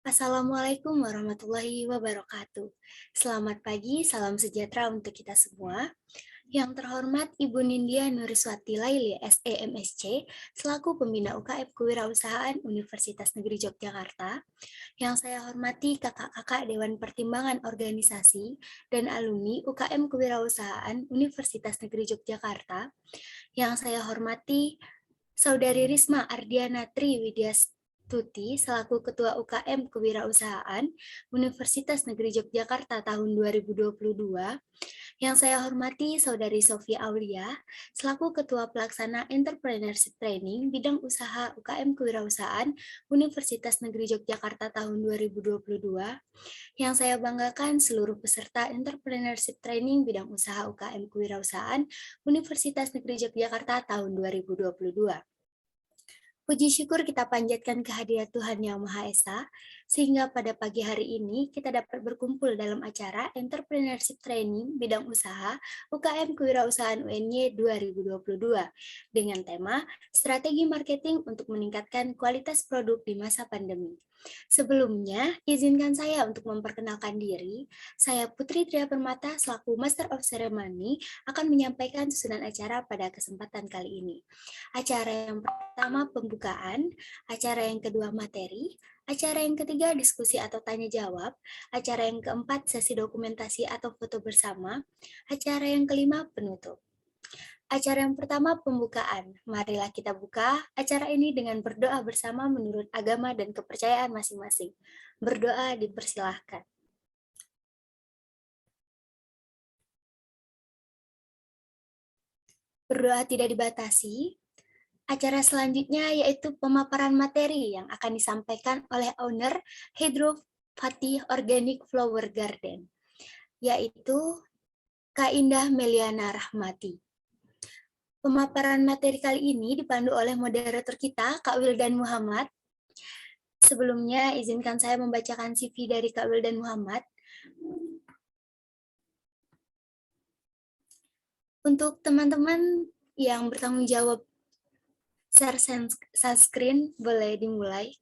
Assalamualaikum warahmatullahi wabarakatuh. Selamat pagi, salam sejahtera untuk kita semua. Yang terhormat Ibu Nindya Nuriswati Laili, SEMSC, selaku Pembina UKM Kewirausahaan Universitas Negeri Yogyakarta. Yang saya hormati kakak-kakak Dewan Pertimbangan Organisasi dan alumni UKM Kewirausahaan Universitas Negeri Yogyakarta. Yang saya hormati Saudari Risma Ardiana Triwidiastuti selaku Ketua UKM Kewirausahaan Universitas Negeri Yogyakarta tahun 2022. Yang saya hormati Saudari Sofia Aulia selaku Ketua Pelaksana Entrepreneurship Training Bidang Usaha UKM Kewirausahaan Universitas Negeri Yogyakarta tahun 2022. Yang saya banggakan seluruh peserta Entrepreneurship Training Bidang Usaha UKM Kewirausahaan Universitas Negeri Yogyakarta tahun 2022. Puji syukur kita panjatkan kehadirat Tuhan Yang Maha Esa, sehingga pada pagi hari ini kita dapat berkumpul dalam acara Entrepreneurship Training Bidang Usaha UKM Kewirausahaan UNY 2022 dengan tema Strategi Marketing untuk Meningkatkan Kualitas Produk di Masa Pandemi. Sebelumnya, izinkan saya untuk memperkenalkan diri. Saya Putri Tria Permata selaku Master of Ceremony akan menyampaikan susunan acara pada kesempatan kali ini. Acara yang pertama pembukaan, acara yang kedua materi, acara yang ketiga diskusi atau tanya jawab, acara yang keempat sesi dokumentasi atau foto bersama, acara yang kelima penutup. Acara yang pertama pembukaan. Marilah kita buka acara ini dengan berdoa bersama menurut agama dan kepercayaan masing-masing. Berdoa dipersilahkan. Berdoa tidak dibatasi. Acara selanjutnya yaitu pemaparan materi yang akan disampaikan oleh owner Hydro Fatih Organic Flower Garden, yaitu Kak Indah Meliana Rahmati. Pemaparan materi kali ini dipandu oleh moderator kita, Kak Wildan Muhammad. Sebelumnya, izinkan saya membacakan CV dari Kak Wildan Muhammad. Untuk teman-teman yang bertanggung jawab share screen, boleh dimulai.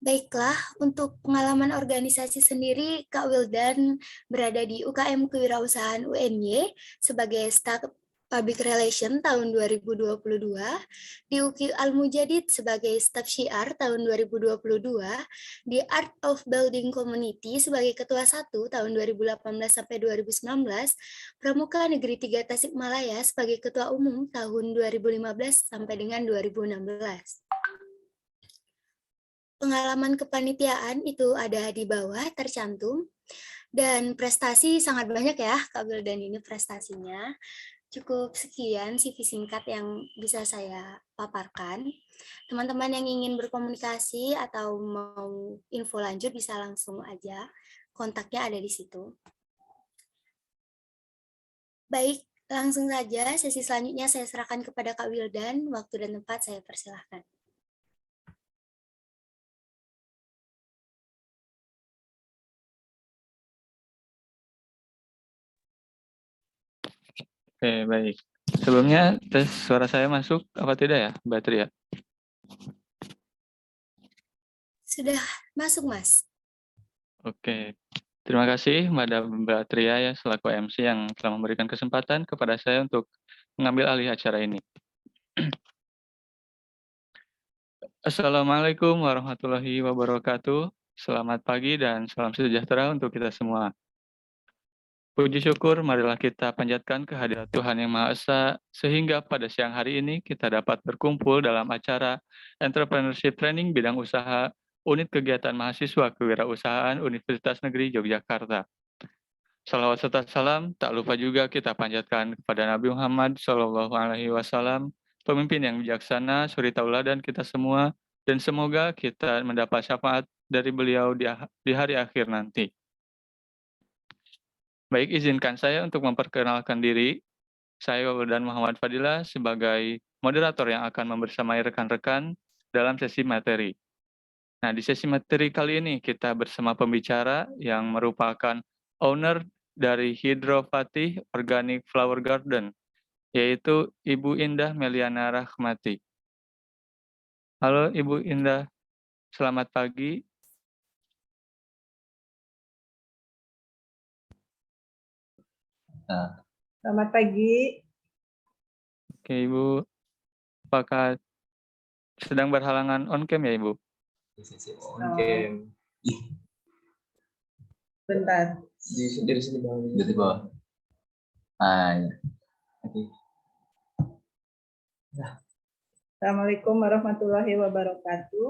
Baiklah, untuk pengalaman organisasi sendiri, Kak Wildan berada di UKM Kewirausahaan UNY sebagai Staf Public Relation tahun 2022, di UKI Al-Mujadid sebagai Staf Syiar tahun 2022, di Art of Building Community sebagai Ketua 1 tahun 2018-2019, Pramuka Negeri 3 Tasikmalaya sebagai Ketua Umum tahun 2015 sampai dengan 2016. Pengalaman kepanitiaan itu ada di bawah tercantum, dan prestasi sangat banyak ya Kak Wildan, ini prestasinya. Cukup sekian CV singkat yang bisa saya paparkan. Teman-teman yang ingin berkomunikasi atau mau info lanjut bisa langsung aja, kontaknya ada di situ. Baik, langsung saja sesi selanjutnya saya serahkan kepada Kak Wildan, waktu dan tempat saya persilahkan. Oke, baik. Sebelumnya tes suara saya masuk apa tidak ya, Mbak Tria? Sudah masuk, Mas. Oke. Terima kasih Mbak Tria ya selaku MC yang telah memberikan kesempatan kepada saya untuk mengambil alih acara ini. Assalamualaikum warahmatullahi wabarakatuh. Selamat pagi dan salam sejahtera untuk kita semua. Puji syukur, marilah kita panjatkan kehadirat Tuhan Yang Maha Esa, sehingga pada siang hari ini kita dapat berkumpul dalam acara Entrepreneurship Training Bidang Usaha Unit Kegiatan Mahasiswa Kewirausahaan Universitas Negeri Yogyakarta. Salawat serta salam tak lupa juga kita panjatkan kepada Nabi Muhammad SAW, pemimpin yang bijaksana, suri tauladan kita semua, dan semoga kita mendapat syafaat dari beliau di hari akhir nanti. Baik, izinkan saya untuk memperkenalkan diri. Saya Wildan Muhammad Fadilah sebagai moderator yang akan membersamai rekan-rekan dalam sesi materi. Nah, di sesi materi kali ini kita bersama pembicara yang merupakan owner dari Hidrofatih Organic Flower Garden, yaitu Ibu Indah Meliana Rahmati. Halo Ibu Indah, selamat pagi. Selamat pagi. Oke Ibu, apakah sedang berhalangan on cam ya Ibu? On-cam. Bentar. Di sini bawah. Di bawah. Ya. Oke. Assalamualaikum warahmatullahi wabarakatuh.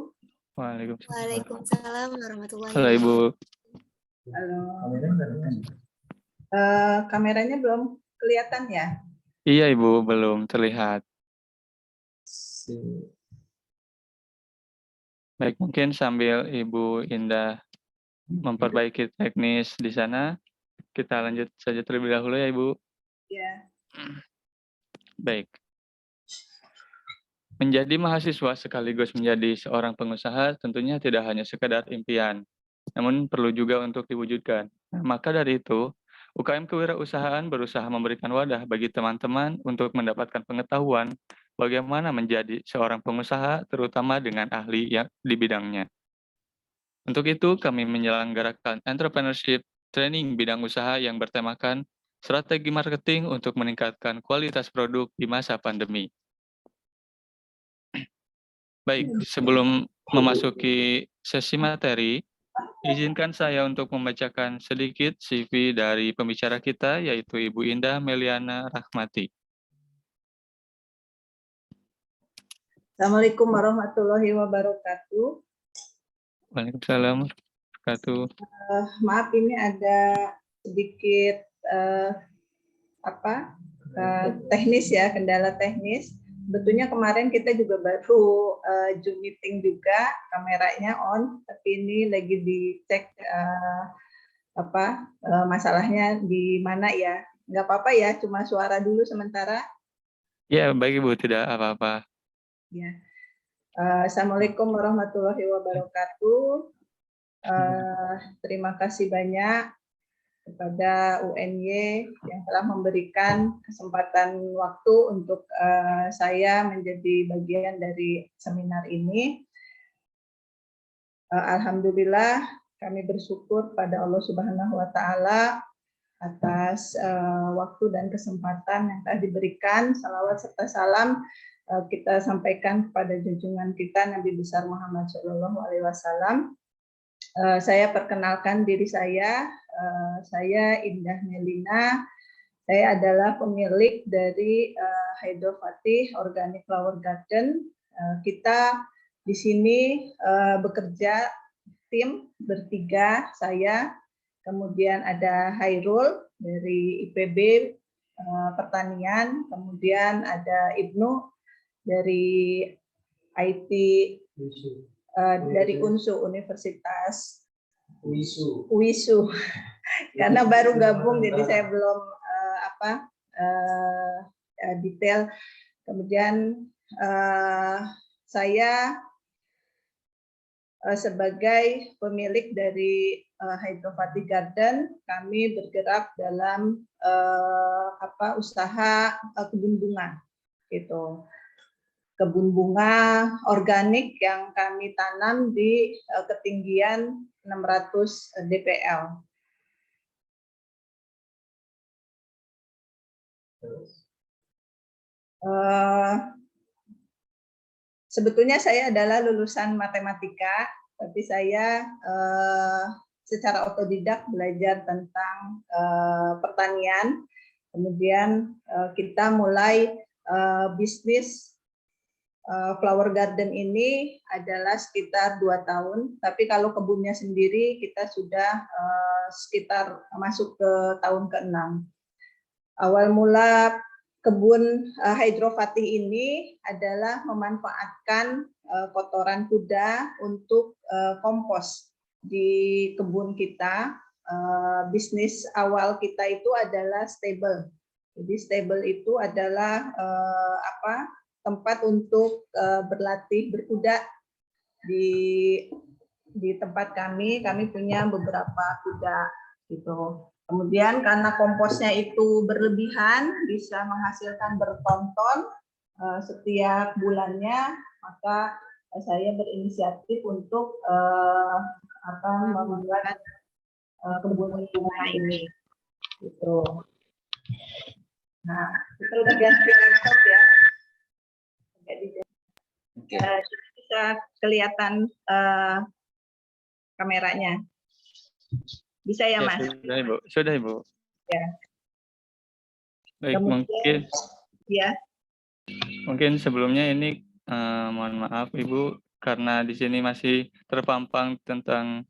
Waalaikumsalam. Waalaikumsalam warahmatullahi Halo Ibu. Halo. Kameranya Kameranya belum kelihatan ya? Iya Ibu, belum terlihat. Baik, mungkin sambil Ibu Indah memperbaiki teknis di sana, kita lanjut saja terlebih dahulu ya Ibu. Ya. Baik. Menjadi mahasiswa sekaligus menjadi seorang pengusaha tentunya tidak hanya sekedar impian, namun perlu juga untuk diwujudkan. Nah, maka dari itu, UKM Kewirausahaan berusaha memberikan wadah bagi teman-teman untuk mendapatkan pengetahuan bagaimana menjadi seorang pengusaha, terutama dengan ahli yang di bidangnya. Untuk itu, kami menyelenggarakan entrepreneurship training bidang usaha yang bertemakan strategi marketing untuk meningkatkan kualitas produk di masa pandemi. Baik, sebelum memasuki sesi materi, izinkan saya untuk membacakan sedikit CV dari pembicara kita, yaitu Ibu Indah Meliana Rahmati. Assalamualaikum warahmatullahi wabarakatuh. Waalaikumsalam warahmatullahi wabarakatuh. Maaf, ini ada sedikit teknis ya, kendala teknis. Sebetulnya kemarin kita juga baru Zoom meeting juga, kameranya on, tapi ini lagi dicek masalahnya di mana ya. Nggak apa-apa ya, cuma suara dulu sementara. Ya, baik Ibu, tidak apa-apa. Ya. Assalamualaikum warahmatullahi wabarakatuh. Terima kasih banyak kepada UNY yang telah memberikan kesempatan waktu untuk saya menjadi bagian dari seminar ini. Alhamdulillah kami bersyukur pada Allah Subhanahu wa Ta'ala atas waktu dan kesempatan yang telah diberikan. Salawat serta salam kita sampaikan kepada junjungan kita Nabi besar Muhammad SAW. Saya perkenalkan diri saya Indah Melina. Saya adalah pemilik dari Hidrofatih Organic Flower Garden. Kita di sini bekerja tim bertiga, saya, kemudian ada Hairul dari IPB Pertanian, kemudian ada Ibnu dari IT dari UNSU Universitas UISU karena baru gabung jadi saya belum detail. Kemudian saya sebagai pemilik dari Hidrofatih Garden, kami bergerak dalam usaha kebun bunga gitu. Kebun bunga organik yang kami tanam di ketinggian 600 dpl. Sebetulnya saya adalah lulusan matematika, tapi saya secara otodidak belajar tentang pertanian. Kemudian kita mulai bisnis flower garden ini adalah sekitar 2 tahun, tapi kalau kebunnya sendiri kita sudah sekitar masuk ke tahun ke-6. Awal mula kebun hidrofatih ini adalah memanfaatkan kotoran kuda untuk kompos di kebun kita. Bisnis awal kita itu adalah stable. Jadi stable itu adalah tempat untuk berlatih berkuda di tempat kami punya beberapa kuda gitu. Kemudian karena komposnya itu berlebihan, bisa menghasilkan berton-ton setiap bulannya, maka saya berinisiatif untuk membuat kebun bunga ini gitu. Nah, kita udah ganti laptop ya. Bisa kelihatan kameranya. Bisa ya, Mas? Sudah, Ibu. Sudah, Ibu. Ya. Baik, Kemudian, mungkin sebelumnya ini mohon maaf Ibu, karena di sini masih terpampang tentang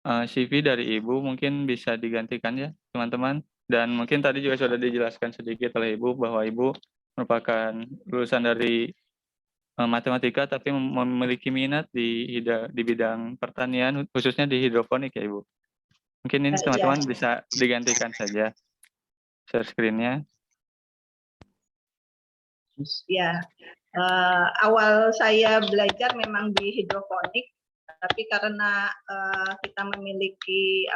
CV dari Ibu, mungkin bisa digantikan ya, teman-teman. Dan mungkin tadi juga sudah dijelaskan sedikit oleh Ibu bahwa Ibu merupakan lulusan dari matematika, tapi memiliki minat di bidang pertanian, khususnya di hidroponik ya Ibu. Mungkin ini teman-teman bisa digantikan saja share screen-nya. Ya, awal saya belajar memang di hidroponik, tapi karena kita memiliki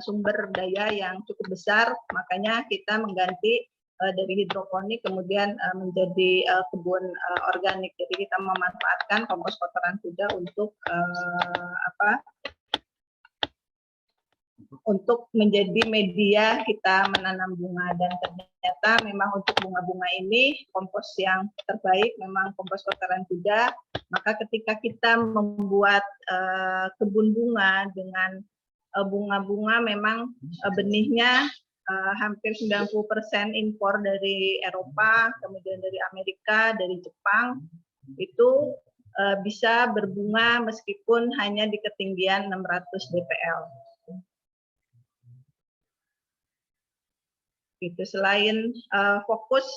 sumber daya yang cukup besar, makanya kita mengganti dari hidroponik kemudian menjadi kebun organik. Jadi kita memanfaatkan kompos kotoran kuda untuk untuk menjadi media kita menanam bunga, dan ternyata memang untuk bunga-bunga ini kompos yang terbaik memang kompos kotoran kuda. Maka ketika kita membuat kebun bunga dengan bunga-bunga, memang benihnya hampir 90% impor dari Eropa, kemudian dari Amerika, dari Jepang, itu bisa berbunga meskipun hanya di ketinggian 600 dpl. Gitu. Selain fokus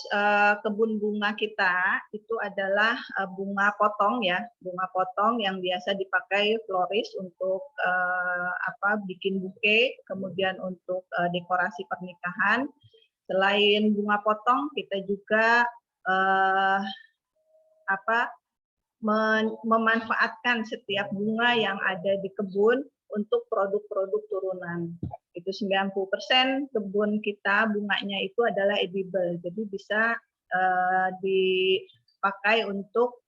kebun bunga kita itu adalah bunga potong ya, bunga potong yang biasa dipakai floris untuk bikin buke, kemudian untuk dekorasi pernikahan. Selain bunga potong, kita juga memanfaatkan setiap bunga yang ada di kebun untuk produk-produk turunan. Itu 90% kebun kita bunganya itu adalah edible, jadi bisa dipakai untuk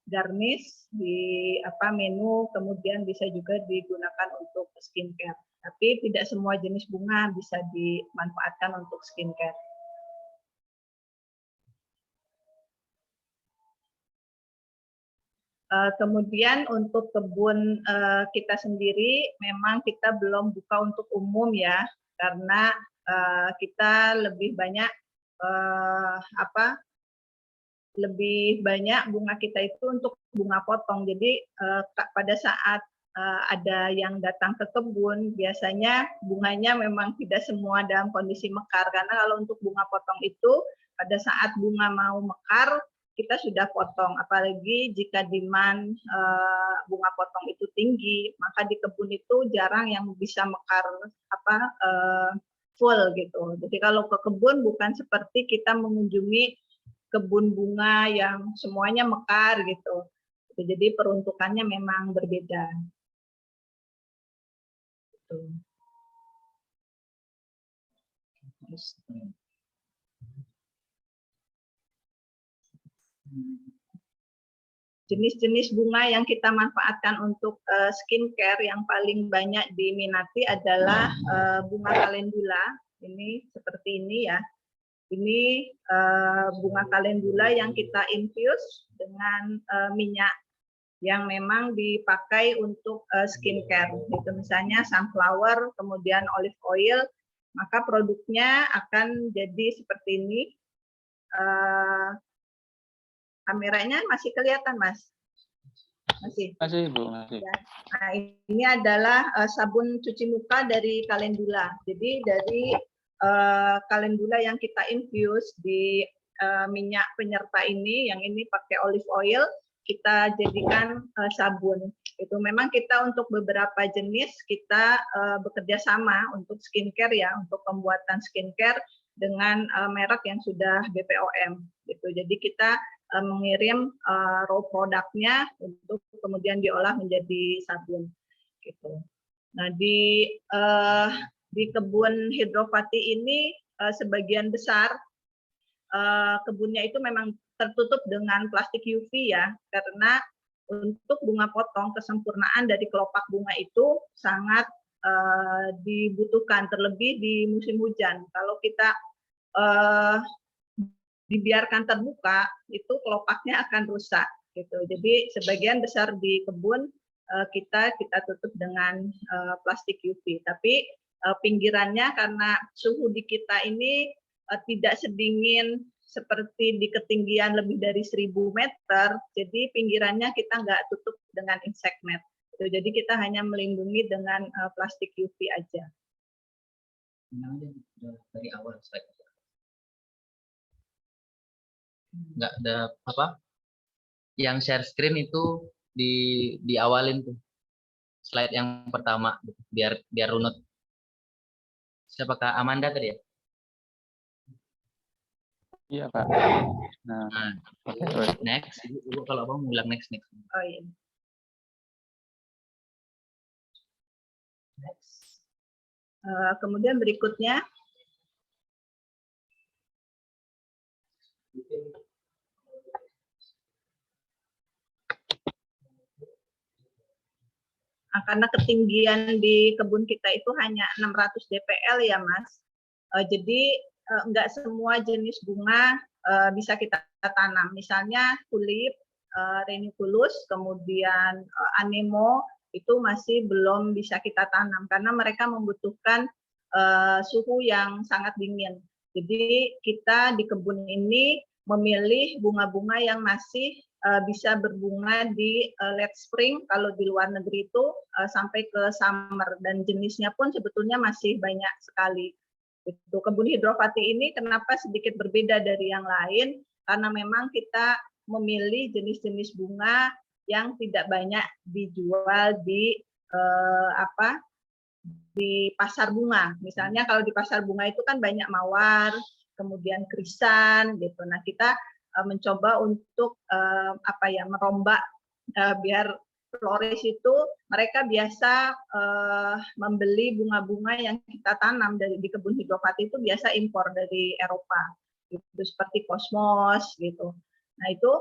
garnish di menu, kemudian bisa juga digunakan untuk skincare. Tapi tidak semua jenis bunga bisa dimanfaatkan untuk skincare. Kemudian untuk kebun kita sendiri memang kita belum buka untuk umum ya, karena kita lebih banyak bunga kita itu untuk bunga potong. Jadi pada saat ada yang datang ke kebun, biasanya bunganya memang tidak semua dalam kondisi mekar, karena kalau untuk bunga potong itu pada saat bunga mau mekar kita sudah potong, apalagi jika demand bunga potong itu tinggi, maka di kebun itu jarang yang bisa mekar full gitu. Jadi kalau ke kebun bukan seperti kita mengunjungi kebun bunga yang semuanya mekar gitu. Jadi peruntukannya memang berbeda. Jenis-jenis bunga yang kita manfaatkan untuk skincare yang paling banyak diminati adalah bunga kalendula. Ini seperti ini ya. Ini bunga kalendula yang kita infuse dengan minyak yang memang dipakai untuk skincare. Itu misalnya sunflower, kemudian olive oil, maka produknya akan jadi seperti ini. Kameranya masih kelihatan, Mas? Masih. Masih, Bu, masih. Ya. Nah, ini adalah sabun cuci muka dari Calendula. Jadi dari Calendula yang kita infuse di minyak penyerta ini, yang ini pakai olive oil, kita jadikan sabun. Itu memang kita untuk beberapa jenis kita bekerja sama untuk skincare ya, untuk pembuatan skincare dengan merek yang sudah BPOM. Gitu. Jadi kita mengirim raw produknya untuk kemudian diolah menjadi sabun. Gitu. Nah di kebun hidrofati ini sebagian besar kebunnya itu memang tertutup dengan plastik UV ya, karena untuk bunga potong kesempurnaan dari kelopak bunga itu sangat dibutuhkan, terlebih di musim hujan. Kalau kita dibiarkan terbuka, itu kelopaknya akan rusak. Gitu. Jadi sebagian besar di kebun kita tutup dengan plastik UV. Tapi pinggirannya karena suhu di kita ini tidak sedingin seperti di ketinggian lebih dari 1000 meter, jadi pinggirannya kita nggak tutup dengan insect net. Jadi kita hanya melindungi dengan plastik UV aja. Dari awal nggak ada apa? Yang share screen itu diawalin tuh slide yang pertama biar runut. Siapakah Amanda tadi ya? Iya, Pak. Nah, Next. Ibu kalau mau ulang next. Oh iya. Next. Kemudian berikutnya karena ketinggian di kebun kita itu hanya 600 dpl ya Mas. Jadi enggak semua jenis bunga bisa kita tanam. Misalnya tulip, ranunculus, kemudian anemo itu masih belum bisa kita tanam karena mereka membutuhkan suhu yang sangat dingin. Jadi kita di kebun ini memilih bunga-bunga yang masih bisa berbunga di late spring, kalau di luar negeri itu sampai ke summer, dan jenisnya pun sebetulnya masih banyak sekali. Itu kebun hidrofati ini kenapa sedikit berbeda dari yang lain, karena memang kita memilih jenis-jenis bunga yang tidak banyak dijual di di pasar bunga. Misalnya kalau di pasar bunga itu kan banyak mawar, kemudian krisan gitu. Nah, kita mencoba untuk merombak biar floris itu mereka biasa membeli bunga-bunga yang kita tanam di kebun hidrofati itu biasa impor dari Eropa, gitu, seperti kosmos gitu. Nah itu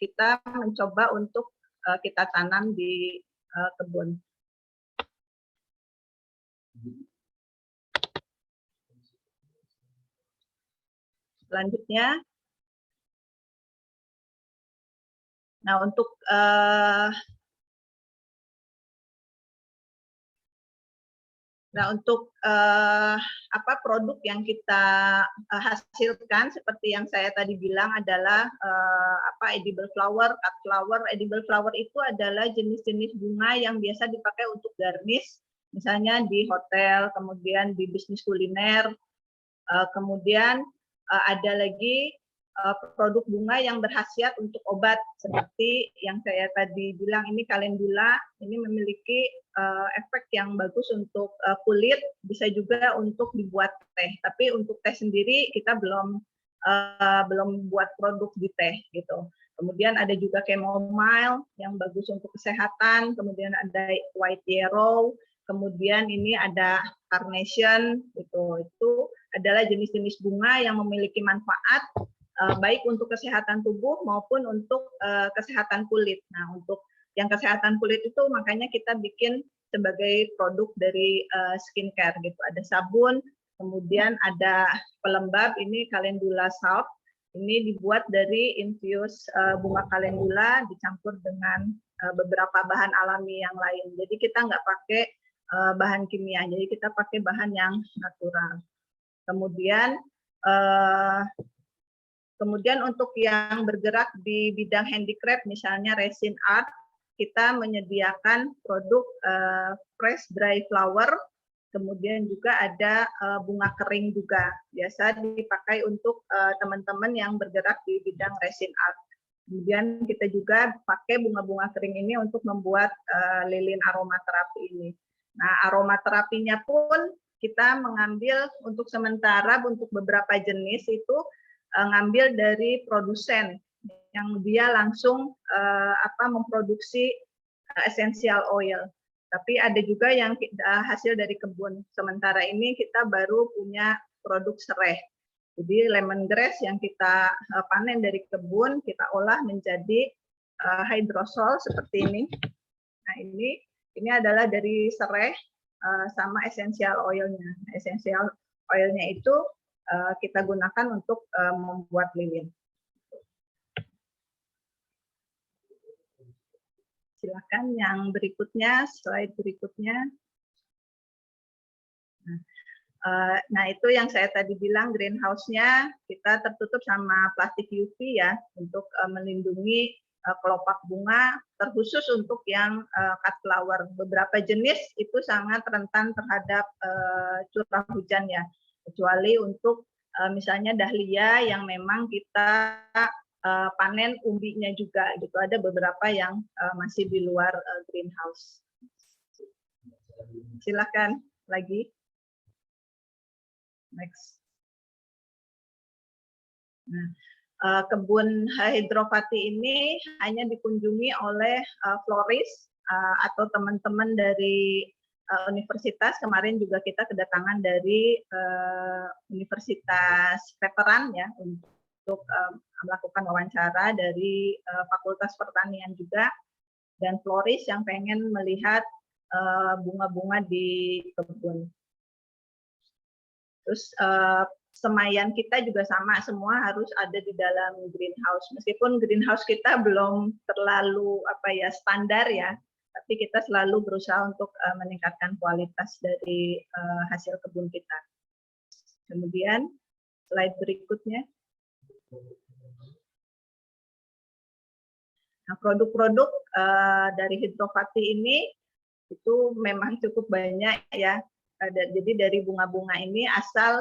kita mencoba untuk kita tanam di kebun. Selanjutnya, nah untuk produk yang kita hasilkan seperti yang saya tadi bilang adalah edible flower, cut flower. Edible flower itu adalah jenis-jenis bunga yang biasa dipakai untuk garnish, misalnya di hotel, kemudian di bisnis kuliner, kemudian ada lagi produk bunga yang berkhasiat untuk obat, seperti yang saya tadi bilang, ini Calendula, ini memiliki efek yang bagus untuk kulit, bisa juga untuk dibuat teh. Tapi untuk teh sendiri kita belum buat produk di teh gitu. Kemudian ada juga chamomile yang bagus untuk kesehatan, kemudian ada white yarrow, kemudian ini ada carnation gitu. Itu adalah jenis-jenis bunga yang memiliki manfaat baik untuk kesehatan tubuh maupun untuk kesehatan kulit. Nah, untuk yang kesehatan kulit itu makanya kita bikin sebagai produk dari skincare gitu. Ada sabun, kemudian ada pelembab, ini Calendula Salve. Ini dibuat dari infus bunga Calendula dicampur dengan beberapa bahan alami yang lain. Jadi kita nggak pakai bahan kimia, jadi kita pakai bahan yang natural. Kemudian Kemudian untuk yang bergerak di bidang handicraft, misalnya resin art, kita menyediakan produk fresh dry flower, kemudian juga ada bunga kering juga. Biasa dipakai untuk teman-teman yang bergerak di bidang resin art. Kemudian kita juga pakai bunga-bunga kering ini untuk membuat lilin aromaterapi ini. Nah, aromaterapinya pun kita mengambil untuk sementara untuk beberapa jenis itu ngambil dari produsen yang dia langsung memproduksi essential oil. Tapi ada juga yang hasil dari kebun. Sementara ini kita baru punya produk serai. Jadi lemongrass yang kita panen dari kebun, kita olah menjadi hydrosol seperti ini. Nah, ini adalah dari serai sama essential oilnya. Essential oilnya itu kita gunakan untuk membuat lilin. Silakan yang berikutnya, slide berikutnya. Nah, itu yang saya tadi bilang greenhouse-nya kita tertutup sama plastik UV ya untuk melindungi kelopak bunga, terkhusus untuk yang cut flower. Beberapa jenis itu sangat rentan terhadap curah hujan ya, kecuali untuk misalnya dahlia yang memang kita panen umbinya juga gitu. Ada beberapa yang masih di luar greenhouse. Silakan lagi. Next. Nah, kebun hidropati ini hanya dikunjungi oleh floris atau teman-teman dari universitas. Kemarin juga kita kedatangan dari Universitas Veteran ya untuk melakukan wawancara dari Fakultas Pertanian juga, dan floris yang pengen melihat bunga-bunga di kebun. Terus semaian kita juga sama, semua harus ada di dalam greenhouse. Meskipun greenhouse kita belum terlalu standar ya, tapi kita selalu berusaha untuk meningkatkan kualitas dari hasil kebun kita. Kemudian slide berikutnya. Nah, produk-produk dari hidropati ini itu memang cukup banyak ya. Jadi dari bunga-bunga ini asal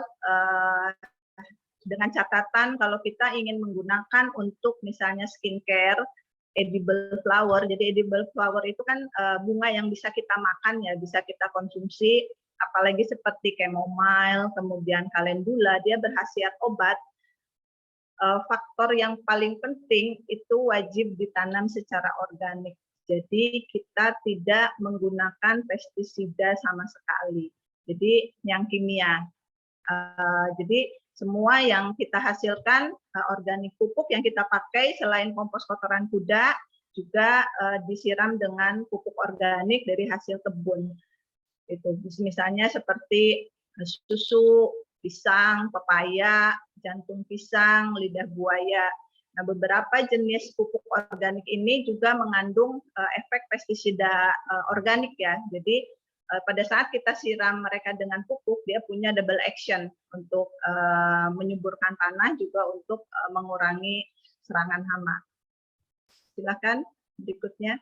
dengan catatan kalau kita ingin menggunakan untuk misalnya skincare, edible flower. Jadi edible flower itu kan bunga yang bisa kita makan ya, bisa kita konsumsi, apalagi seperti chamomile, kemudian calendula, dia berkhasiat obat. Faktor yang paling penting itu wajib ditanam secara organik. Jadi kita tidak menggunakan pestisida sama sekali. Jadi yang kimia. Jadi semua yang kita hasilkan organik, pupuk yang kita pakai selain kompos kotoran kuda juga disiram dengan pupuk organik dari hasil kebun. Itu misalnya seperti susu, pisang, pepaya, jantung pisang, lidah buaya. Nah, beberapa jenis pupuk organik ini juga mengandung efek pestisida organik ya. Jadi pada saat kita siram mereka dengan pupuk, dia punya double action untuk menyuburkan tanah, juga untuk mengurangi serangan hama. Silakan berikutnya.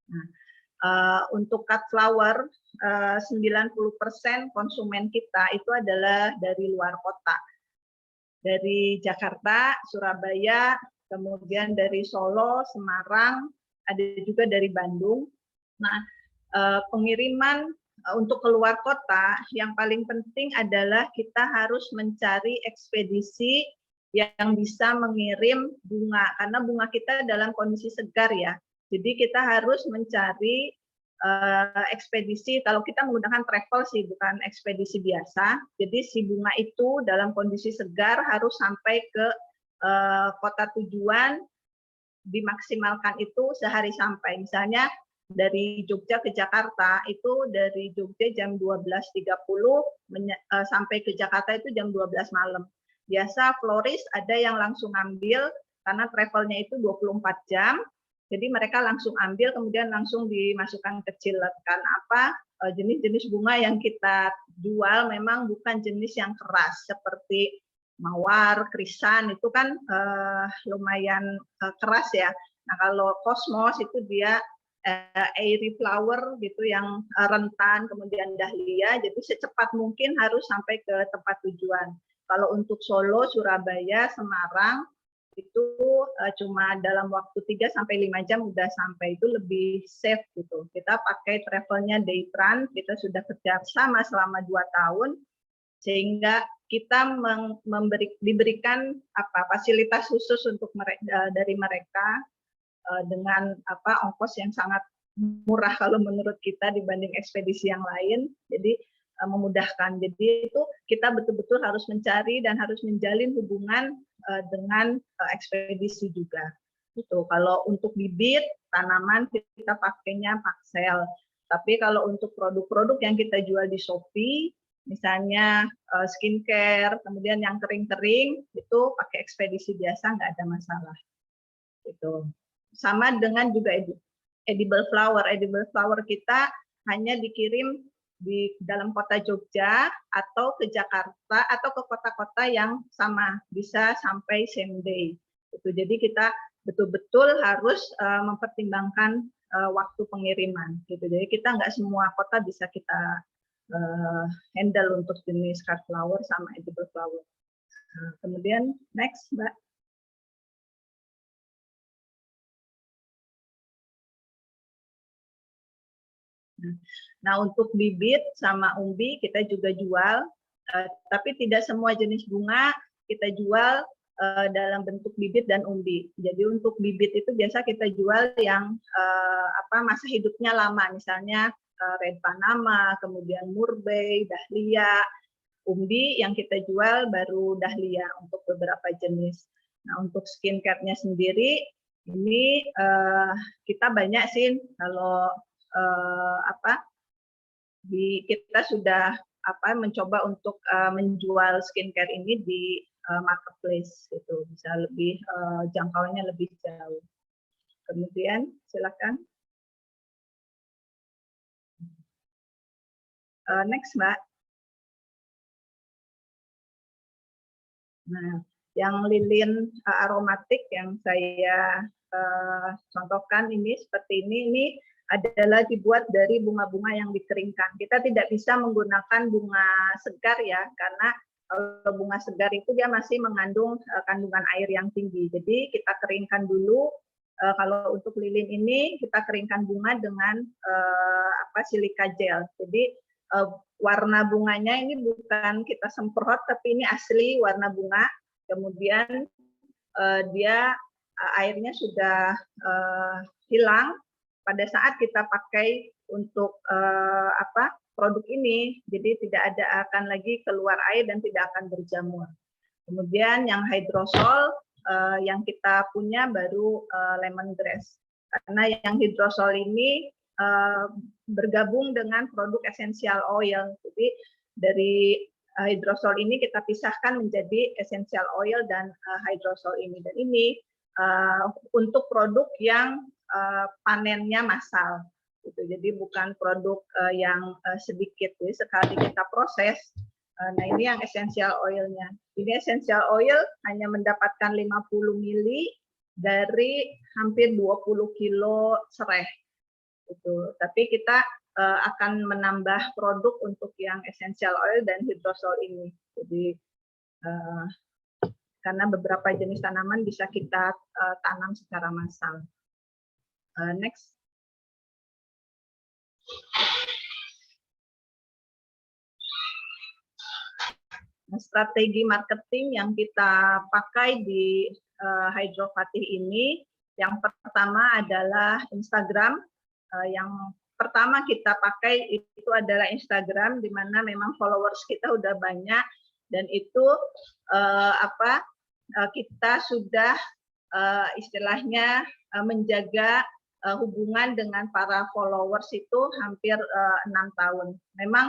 Nah, untuk cut flower, 90% konsumen kita itu adalah dari luar kota. Dari Jakarta, Surabaya, kemudian dari Solo, Semarang, ada juga dari Bandung. Nah, pengiriman untuk keluar kota yang paling penting adalah kita harus mencari ekspedisi yang bisa mengirim bunga, karena bunga kita dalam kondisi segar ya. Jadi kita harus mencari ekspedisi, kalau kita menggunakan travel sih, bukan ekspedisi biasa. Jadi si bunga itu dalam kondisi segar harus sampai ke kota tujuan, dimaksimalkan itu sehari sampai. Misalnya dari Jogja ke Jakarta itu dari Jogja jam 12.30 sampai ke Jakarta itu jam 12 malam. Biasa floris ada yang langsung ambil karena travelnya itu 24 jam. Jadi mereka langsung ambil, kemudian langsung dimasukkan ke chiller. Karena apa? jenis-jenis bunga yang kita jual memang bukan jenis yang keras seperti mawar, krisan itu kan lumayan keras ya. Nah kalau kosmos itu dia airy flower gitu yang rentan, kemudian dahlia, jadi secepat mungkin harus sampai ke tempat tujuan. Kalau untuk Solo, Surabaya, Semarang itu cuma dalam waktu 3-5 jam udah sampai, itu lebih safe gitu. Kita pakai travelnya Daytran, kita sudah kerjasama selama 2 tahun, sehingga kita diberikan fasilitas khusus untuk dari mereka dengan ongkos yang sangat murah kalau menurut kita dibanding ekspedisi yang lain. Jadi memudahkan. Jadi itu kita betul-betul harus mencari dan harus menjalin hubungan dengan ekspedisi juga. Itu kalau untuk bibit tanaman kita pakainya Paxel. Tapi kalau untuk produk-produk yang kita jual di Shopee, misalnya skincare, kemudian yang kering-kering itu pakai ekspedisi biasa, nggak ada masalah. Itu sama dengan juga edible flower. Edible flower kita hanya dikirim di dalam kota Jogja atau ke Jakarta atau ke kota-kota yang sama, bisa sampai same day. Itu jadi kita betul-betul harus mempertimbangkan waktu pengiriman. Gitu. Jadi kita nggak semua kota bisa kita handle untuk jenis card flower sama edible flower. Kemudian next, Mbak. Nah, untuk bibit sama umbi kita juga jual, tapi tidak semua jenis bunga kita jual dalam bentuk bibit dan umbi. Jadi untuk bibit itu biasa kita jual yang masa hidupnya lama, misalnya red panama, kemudian murbei, dahlia. Umbi yang kita jual baru dahlia untuk beberapa jenis. Nah, untuk skincare-nya sendiri ini kita banyak sih kalau kita sudah mencoba untuk menjual skincare ini di marketplace gitu, bisa lebih jangkauannya lebih jauh. Kemudian silakan next, Mbak. Nah, yang lilin aromatik yang saya contohkan ini seperti ini adalah dibuat dari bunga-bunga yang dikeringkan. Kita tidak bisa menggunakan bunga segar ya, karena kalau bunga segar itu dia masih mengandung kandungan air yang tinggi. Jadi kita keringkan dulu. Kalau untuk lilin ini kita keringkan bunga dengan silika gel. Jadi warna bunganya ini bukan kita semprot, tapi ini asli warna bunga. Kemudian dia airnya sudah hilang pada saat kita pakai untuk produk ini, jadi tidak akan lagi keluar air dan tidak akan berjamur. Kemudian yang hydrosol yang kita punya baru lemongrass, karena yang hydrosol ini bergabung dengan produk essential oil. Jadi dari hydrosol ini kita pisahkan menjadi essential oil dan hydrosol ini. Dan ini untuk produk yang panennya massal, gitu. Jadi bukan produk yang sedikit. Jadi sekali kita proses, nah ini yang essential oilnya. Ini essential oil hanya mendapatkan 50 mili dari hampir 20 kilo serai. Gitu. Tapi kita akan menambah produk untuk yang essential oil dan hydrosol ini. Jadi karena beberapa jenis tanaman bisa kita tanam secara massal. Next. Nah, strategi marketing yang kita pakai di Hydrofatih ini, yang pertama adalah Instagram. Yang pertama kita pakai itu adalah Instagram, di mana memang followers kita udah banyak, dan itu kita sudah istilahnya menjaga hubungan dengan para followers itu hampir 6 tahun. Memang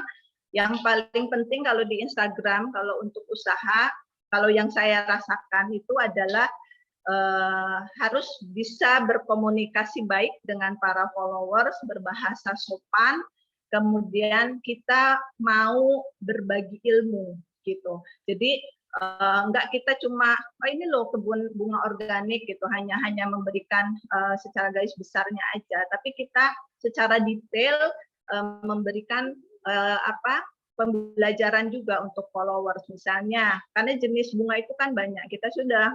yang paling penting kalau di Instagram, kalau untuk usaha, kalau yang saya rasakan itu adalah harus bisa berkomunikasi baik dengan para followers, berbahasa sopan, kemudian kita mau berbagi ilmu gitu. Jadi enggak kita cuma ini loh kebun bunga organik gitu, hanya memberikan secara garis besarnya aja, tapi kita secara detail memberikan pembelajaran juga untuk followers misalnya, karena jenis bunga itu kan banyak. Kita sudah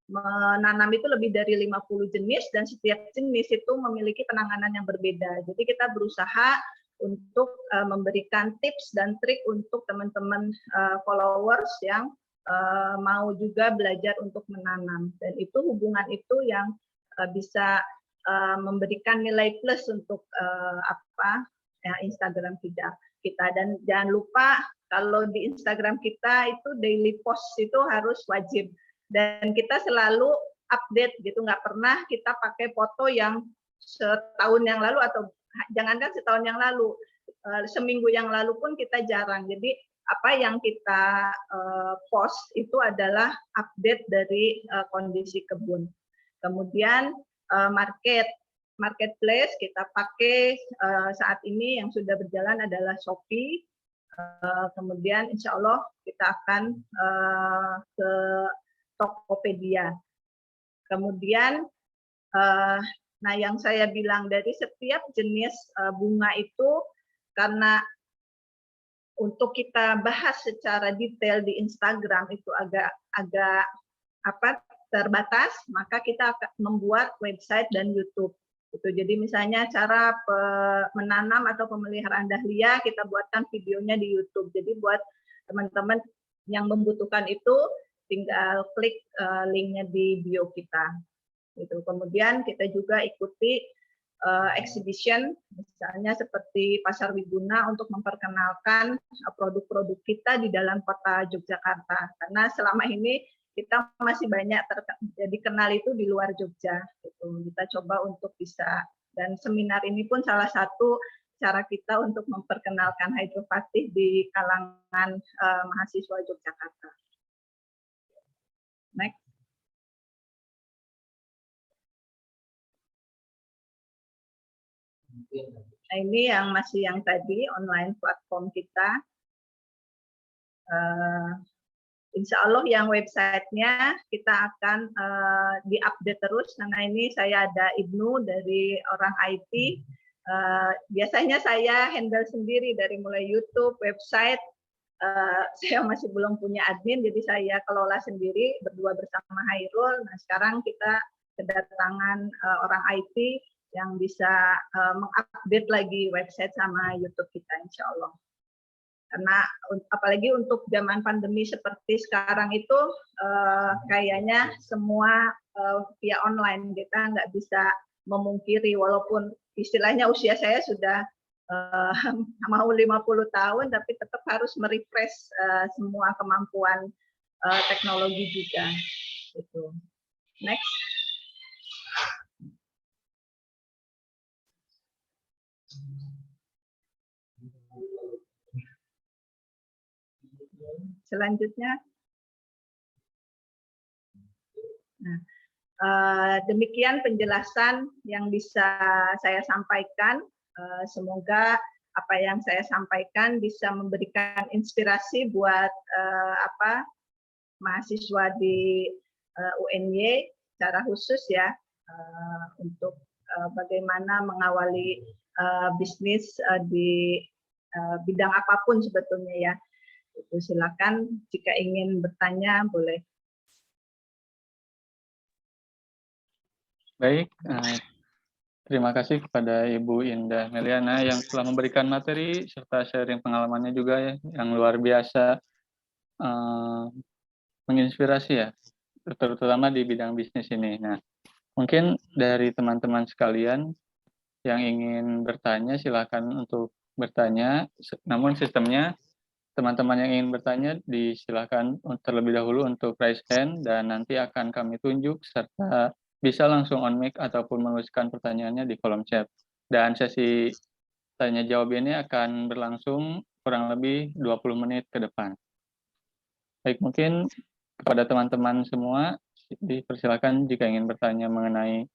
menanam itu lebih dari 50 jenis dan setiap jenis itu memiliki penanganan yang berbeda. Jadi kita berusaha untuk memberikan tips dan trik untuk teman-teman followers yang mau juga belajar untuk menanam, dan itu hubungan itu yang bisa memberikan nilai plus untuk Instagram kita. Dan jangan lupa kalau di Instagram kita itu daily post itu harus wajib, dan kita selalu update gitu, nggak pernah kita pakai foto yang setahun yang lalu, atau jangankan setahun yang lalu, seminggu yang lalu pun kita jarang. Jadi apa yang kita post itu adalah update dari kondisi kebun. Kemudian marketplace kita pakai saat ini yang sudah berjalan adalah Shopee. Kemudian insya Allah kita akan ke Tokopedia. Kemudian nah yang saya bilang dari setiap jenis bunga itu, karena untuk kita bahas secara detail di Instagram itu agak terbatas, maka kita akan membuat website dan YouTube. Jadi misalnya cara menanam atau pemeliharaan dahlia, kita buatkan videonya di YouTube. Jadi buat teman-teman yang membutuhkan itu tinggal klik linknya di bio kita. Kemudian kita juga ikuti exhibition, misalnya seperti Pasar Wiguna, untuk memperkenalkan produk-produk kita di dalam kota Yogyakarta. Karena selama ini kita masih banyak jadi kenal itu di luar Jogja. Kita coba untuk bisa, dan seminar ini pun salah satu cara kita untuk memperkenalkan hidropatik di kalangan mahasiswa Yogyakarta. Next. Nah, ini yang masih yang tadi online platform kita. Insya Allah yang websitenya kita akan diupdate terus, karena ini saya ada Ibnu dari orang IT. Biasanya saya handle sendiri dari mulai YouTube, website. Saya masih belum punya admin, jadi saya kelola sendiri berdua bersama Hairul. Nah, sekarang kita kedatangan orang IT yang bisa mengupdate lagi website sama YouTube kita, insya Allah. Karena apalagi untuk zaman pandemi seperti sekarang itu kayaknya semua via online, kita nggak bisa memungkiri, walaupun istilahnya usia saya sudah mau 50 tahun, tapi tetap harus merefresh semua kemampuan teknologi juga. Next. Selanjutnya, nah, demikian penjelasan yang bisa saya sampaikan. Semoga apa yang saya sampaikan bisa memberikan inspirasi buat mahasiswa di UNY secara khusus ya, untuk bagaimana mengawali bisnis di bidang apapun sebetulnya ya. Silakan jika ingin bertanya boleh. Baik, terima kasih kepada Ibu Indah Meliana yang telah memberikan materi serta sharing pengalamannya juga ya, yang luar biasa menginspirasi ya, terutama di bidang bisnis ini. Nah, mungkin dari teman-teman sekalian yang ingin bertanya silakan untuk bertanya, namun sistemnya teman-teman yang ingin bertanya disilakan terlebih dahulu untuk raise hand, dan nanti akan kami tunjuk serta bisa langsung on mic ataupun menuliskan pertanyaannya di kolom chat. Dan sesi tanya jawab ini akan berlangsung kurang lebih 20 menit ke depan. Baik, mungkin kepada teman-teman semua dipersilakan jika ingin bertanya mengenai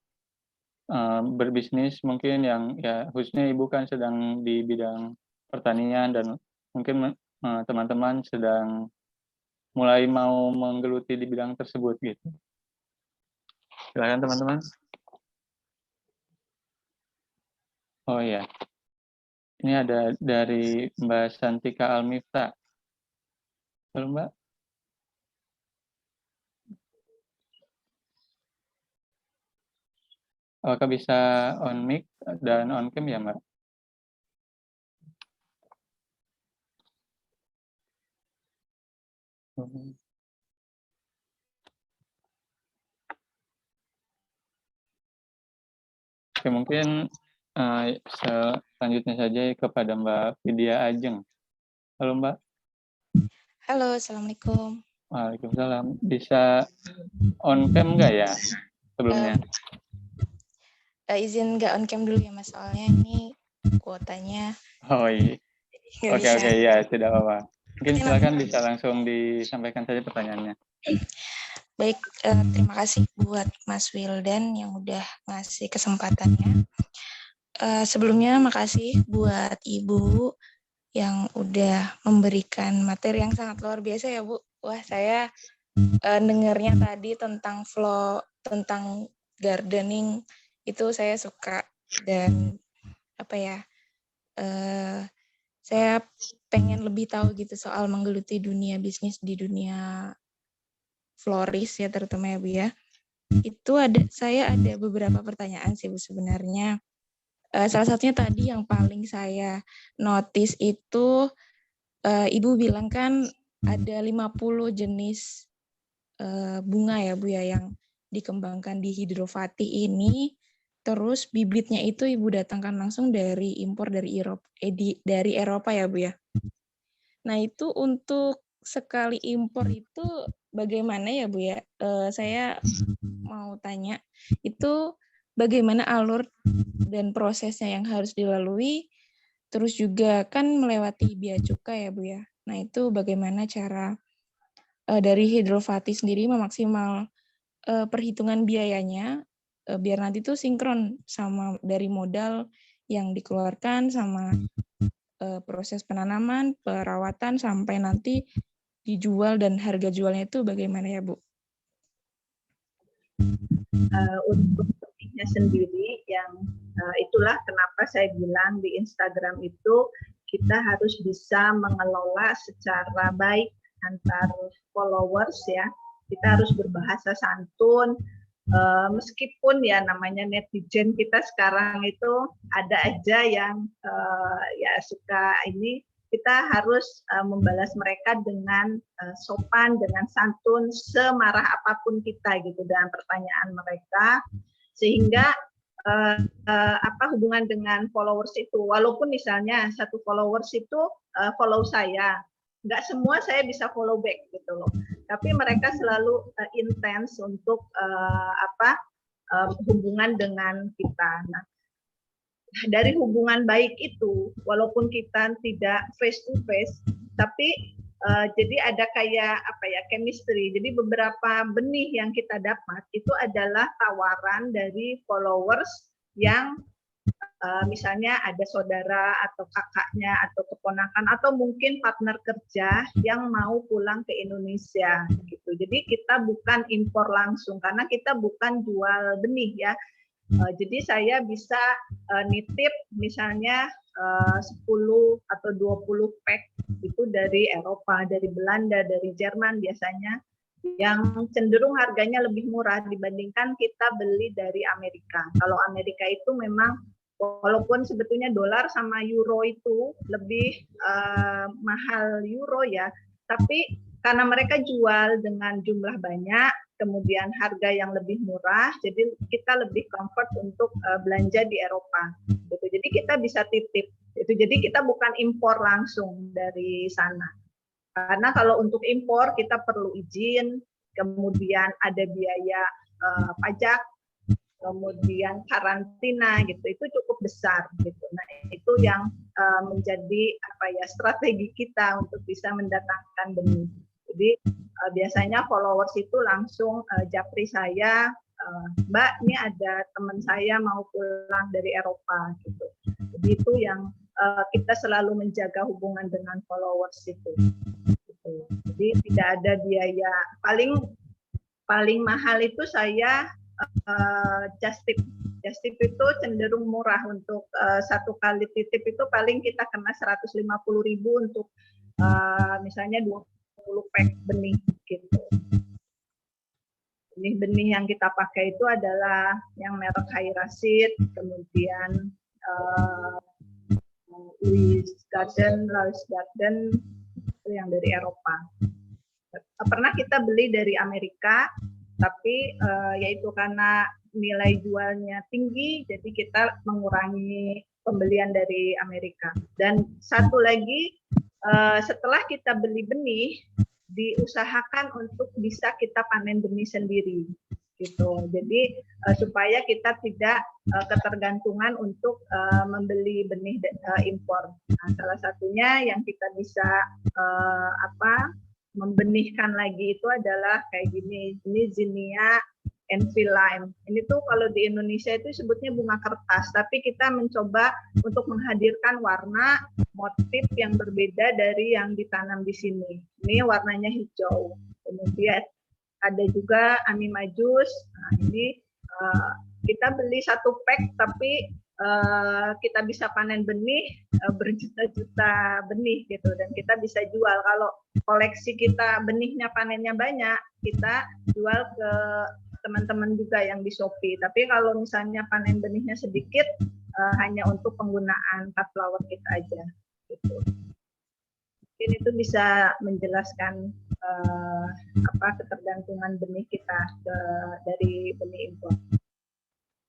berbisnis mungkin yang ya khususnya Ibu kan sedang di bidang pertanian dan mungkin teman-teman sedang mulai mau menggeluti di bidang tersebut gitu. Silakan teman-teman. Oh ya, ini ada dari Mbak Santika Almifta. Halo Mbak. Apakah bisa on mic dan on cam ya Mbak? Oke, mungkin selanjutnya saja kepada Mbak Vidya Ajeng. Halo Mbak. Halo, Assalamualaikum. Waalaikumsalam. Bisa on cam nggak ya sebelumnya? Izin nggak on cam dulu ya Mas, soalnya ini kuotanya Oh iya. nggak Oke, bisa. ya tidak apa-apa. Mungkin silakan bisa langsung disampaikan saja pertanyaannya. Baik, terima kasih buat Mas Wildan yang udah ngasih kesempatannya. Sebelumnya makasih buat Ibu yang udah memberikan materi yang sangat luar biasa ya Bu. Wah, saya dengarnya tadi tentang flow, tentang gardening itu saya suka, dan apa ya, saya pengen lebih tahu gitu soal menggeluti dunia bisnis di dunia florist ya, terutama ya Bu ya. Itu saya ada beberapa pertanyaan sih Bu sebenarnya. Salah satunya tadi yang paling saya notice itu Ibu bilang kan ada 50 jenis bunga ya Bu ya yang dikembangkan di Hidrofati ini, terus bibitnya itu Ibu datangkan langsung dari impor dari Eropa ya Bu ya. Nah itu untuk sekali impor itu bagaimana ya Bu ya? Saya mau tanya itu bagaimana alur dan prosesnya yang harus dilalui, terus juga kan melewati bea cukai ya Bu ya. Nah itu bagaimana cara dari Hidrofati sendiri memaksimal perhitungan biayanya biar nanti tuh sinkron sama dari modal yang dikeluarkan sama proses penanaman, perawatan sampai nanti dijual dan harga jualnya itu bagaimana ya Bu? Untuk benihnya sendiri yang itulah kenapa saya bilang di Instagram itu kita harus bisa mengelola secara baik antar followers ya. Kita harus berbahasa santun, meskipun ya namanya netizen kita sekarang itu ada aja yang ya suka ini, kita harus membalas mereka dengan sopan, dengan santun, semarah apapun kita gitu dengan pertanyaan mereka, sehingga hubungan dengan followers itu, walaupun misalnya satu followers itu follow saya, nggak semua saya bisa follow back gitu loh, tapi mereka selalu intens untuk hubungan dengan kita. Nah, dari hubungan baik itu, walaupun kita tidak face to face, tapi jadi ada kayak chemistry. Jadi beberapa benih yang kita dapat itu adalah tawaran dari followers yang misalnya ada saudara atau kakaknya atau keponakan atau mungkin partner kerja yang mau pulang ke Indonesia gitu. Jadi kita bukan impor langsung karena kita bukan jual benih ya. Jadi saya bisa nitip misalnya 10 atau 20 pack itu dari Eropa, dari Belanda, dari Jerman biasanya, yang cenderung harganya lebih murah dibandingkan kita beli dari Amerika. Kalau Amerika itu memang walaupun sebetulnya dolar sama euro itu lebih mahal euro ya, tapi karena mereka jual dengan jumlah banyak, kemudian harga yang lebih murah, jadi kita lebih comfort untuk belanja di Eropa. Gitu. Jadi kita bisa titip. Gitu. Jadi kita bukan impor langsung dari sana. Karena kalau untuk impor kita perlu izin, kemudian ada biaya pajak, kemudian karantina gitu, itu cukup besar gitu. Nah itu yang menjadi strategi kita untuk bisa mendatangkan benih. Jadi biasanya followers itu langsung japri saya Mbak, ini ada teman saya mau pulang dari Eropa gitu. Jadi itu yang kita selalu menjaga hubungan dengan followers itu. Gitu. Jadi tidak ada biaya, paling mahal itu saya just tip. Just tip itu cenderung murah untuk satu kali titip itu paling kita kena 150.000 untuk misalnya 20 pack benih gitu. Benih-benih yang kita pakai itu adalah yang merek High Rashid, kemudian Louis Garden itu yang dari Eropa. Pernah kita beli dari Amerika, tapi yaitu karena nilai jualnya tinggi, jadi kita mengurangi pembelian dari Amerika. Dan satu lagi, setelah kita beli benih, diusahakan untuk bisa kita panen benih sendiri, gitu. Jadi supaya kita tidak ketergantungan untuk membeli benih impor. Nah, salah satunya yang kita bisa membenihkan lagi itu adalah kayak gini. Ini Zinnia Envy Lime. Ini tuh kalau di Indonesia itu sebutnya bunga kertas, tapi kita mencoba untuk menghadirkan warna motif yang berbeda dari yang ditanam di sini. Ini warnanya hijau. Kemudian ada juga Amimajus. Nah, ini kita beli satu pack, tapi kita bisa panen benih berjuta-juta benih gitu, dan kita bisa jual. Kalau koleksi kita benihnya panennya banyak, kita jual ke teman-teman juga yang di Shopee. Tapi kalau misalnya panen benihnya sedikit, hanya untuk penggunaan cut flower kita aja. Gitu. Mungkin itu bisa menjelaskan ketergantungan benih kita dari benih impor.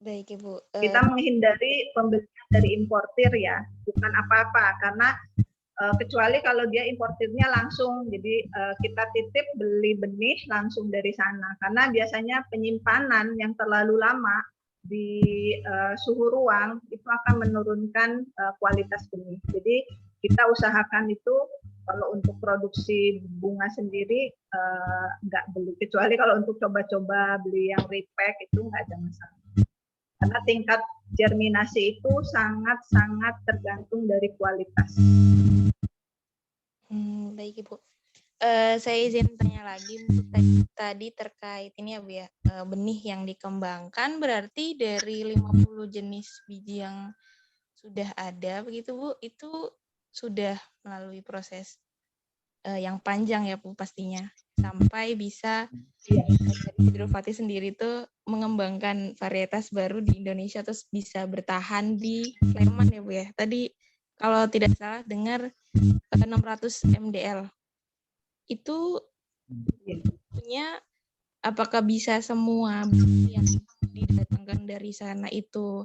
Baik Ibu. Kita menghindari pembelian dari importir ya, bukan apa-apa, karena kecuali kalau dia importirnya langsung, jadi kita titip beli benih langsung dari sana, karena biasanya penyimpanan yang terlalu lama di suhu ruang itu akan menurunkan kualitas benih. Jadi kita usahakan itu kalau untuk produksi bunga sendiri nggak beli, kecuali kalau untuk coba-coba beli yang repack itu nggak ada masalah. Karena tingkat germinasi itu sangat-sangat tergantung dari kualitas. Baik Ibu. Saya izin tanya lagi untuk tadi terkait ini ya Bu ya, benih yang dikembangkan berarti dari 50 jenis biji yang sudah ada begitu Bu, itu sudah melalui proses yang panjang ya Bu pastinya, sampai bisa Hidrofati sendiri itu mengembangkan varietas baru di Indonesia terus bisa bertahan di Sleman ya Bu ya. Tadi kalau tidak salah dengar 600 mdl. Itu punya apakah bisa semua yang didatangkan dari sana itu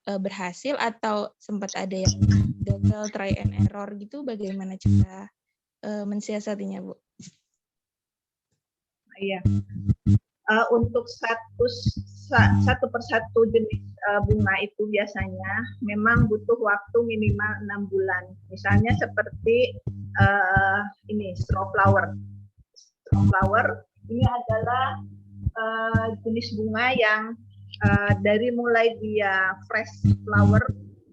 berhasil atau sempat ada yang gagal, try and error gitu, bagaimana cara mensiasatinya Bu? Iya. Untuk satu persatu jenis bunga itu biasanya memang butuh waktu minimal 6 bulan. Misalnya seperti ini straw flower. Straw flower ini adalah jenis bunga yang dari mulai dia fresh flower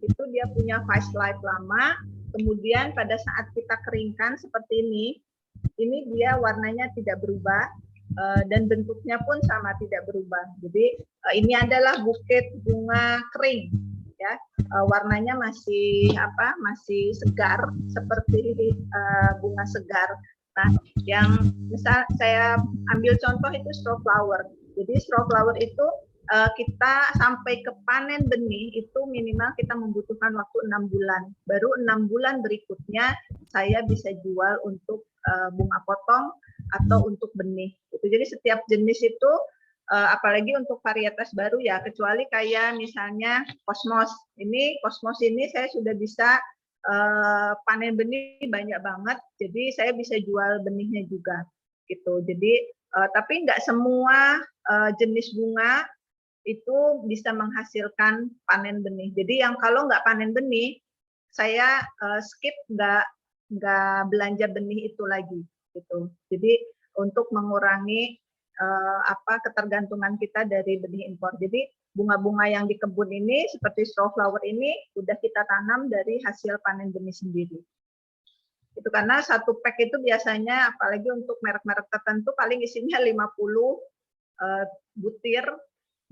itu dia punya fast life lama. Kemudian pada saat kita keringkan seperti ini dia warnanya tidak berubah. Dan bentuknya pun sama, tidak berubah. Jadi ini adalah buket bunga kering, ya, warnanya masih segar seperti bunga segar. Nah, yang misal saya ambil contoh itu straw flower. Jadi straw flower itu kita sampai ke panen benih itu minimal kita membutuhkan waktu 6 bulan. Baru 6 bulan berikutnya saya bisa jual untuk bunga potong atau untuk benih. Jadi setiap jenis itu, apalagi untuk varietas baru ya, kecuali kayak misalnya Cosmos. Cosmos ini saya sudah bisa panen benih banyak banget, jadi saya bisa jual benihnya juga. Gitu. Jadi tapi nggak semua jenis bunga itu bisa menghasilkan panen benih. Jadi yang kalau nggak panen benih, saya skip nggak belanja benih itu lagi. Gitu. Jadi untuk mengurangi ketergantungan kita dari benih impor. Jadi bunga-bunga yang di kebun ini seperti straw flower ini udah kita tanam dari hasil panen benih sendiri. Itu karena satu pack itu biasanya apalagi untuk merek-merek tertentu paling isinya 50 butir,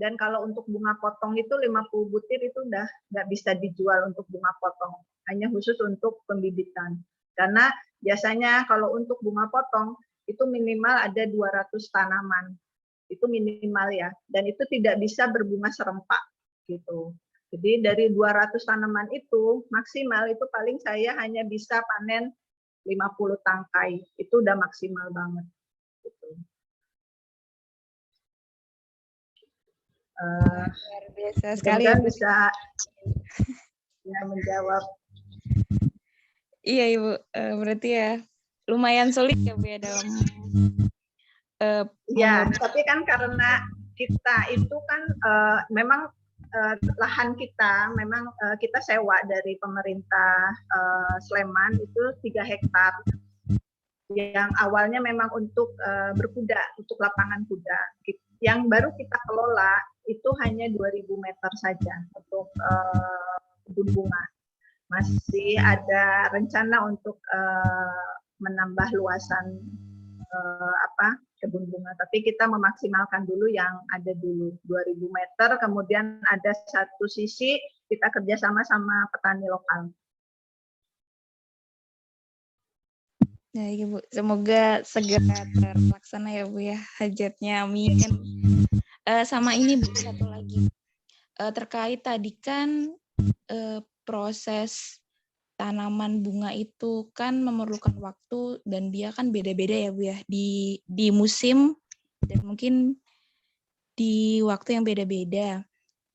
dan kalau untuk bunga potong itu 50 butir itu udah nggak bisa dijual untuk bunga potong, hanya khusus untuk pembibitan. Karena biasanya kalau untuk bunga potong itu minimal ada 200 tanaman, itu minimal ya, dan itu tidak bisa berbunga serempak gitu. Jadi dari 200 tanaman itu maksimal itu paling saya hanya bisa panen 50 tangkai, itu udah maksimal banget. Gitu. Luar biasa sekali ya, Bu. Bisa ya menjawab. Iya Ibu, berarti ya lumayan sulit ya Bu ya dalam ya, tapi kan karena kita itu kan memang lahan kita memang kita sewa dari pemerintah Sleman itu 3 hektar yang awalnya memang untuk berkuda, untuk lapangan kuda. Yang baru kita kelola itu hanya 2.000 meter saja untuk kebun bunga. Masih ada rencana untuk menambah luasan kebun bunga, tapi kita memaksimalkan dulu yang ada dulu 2.000 meter, kemudian ada satu sisi kita kerjasama sama petani lokal. Ya Ibu, semoga segera terlaksana ya Bu ya, hajatnya, amin. Sama ini Bu, satu lagi terkait tadi kan proses tanaman bunga itu kan memerlukan waktu dan dia kan beda-beda ya Bu ya, di musim dan mungkin di waktu yang beda-beda.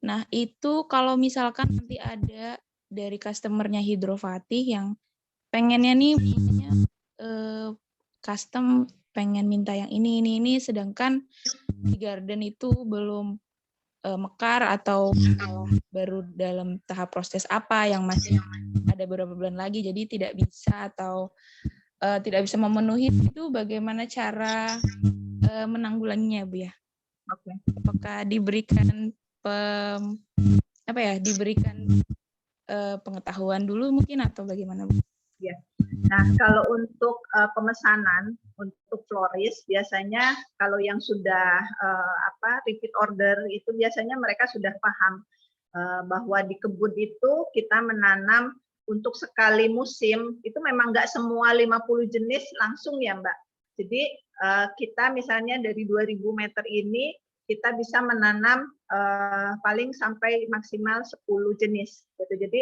Nah itu kalau misalkan nanti ada dari customer-nya Hidrofatih yang pengennya nih punya custom, pengen minta yang ini, sedangkan di garden itu belum mekar atau baru dalam tahap proses apa yang masih ada beberapa bulan lagi, jadi tidak bisa atau tidak bisa memenuhi itu, bagaimana cara menanggulanginya Bu ya? Oke. Apakah diberikan diberikan pengetahuan dulu mungkin atau bagaimana Bu? Ya. Nah, kalau untuk pemesanan untuk florist biasanya kalau yang sudah repeat order itu biasanya mereka sudah paham bahwa di kebun itu kita menanam untuk sekali musim itu memang nggak semua 50 jenis langsung ya Mbak. Jadi kita misalnya dari 2.000 meter ini kita bisa menanam paling sampai maksimal 10 jenis. Gitu. Jadi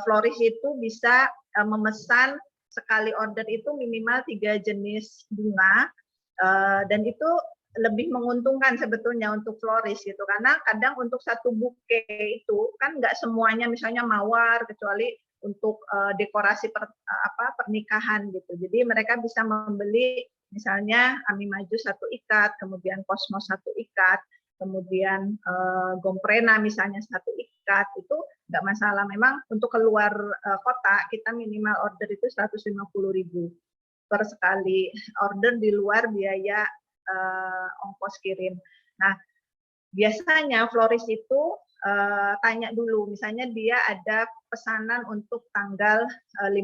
florist itu bisa memesan sekali order itu minimal 3 jenis bunga, dan itu lebih menguntungkan sebetulnya untuk florist gitu, karena kadang untuk satu buke itu kan nggak semuanya misalnya mawar, kecuali untuk dekorasi pernikahan gitu. Jadi mereka bisa membeli misalnya Ami Maju 1 ikat, kemudian Cosmos 1 ikat, kemudian Gomprena misalnya 1 ikat, itu nggak masalah. Memang untuk keluar kota kita minimal order itu 150.000 per sekali order di luar biaya ongkos kirim. Nah, biasanya florist itu tanya dulu, misalnya dia ada pesanan untuk tanggal 15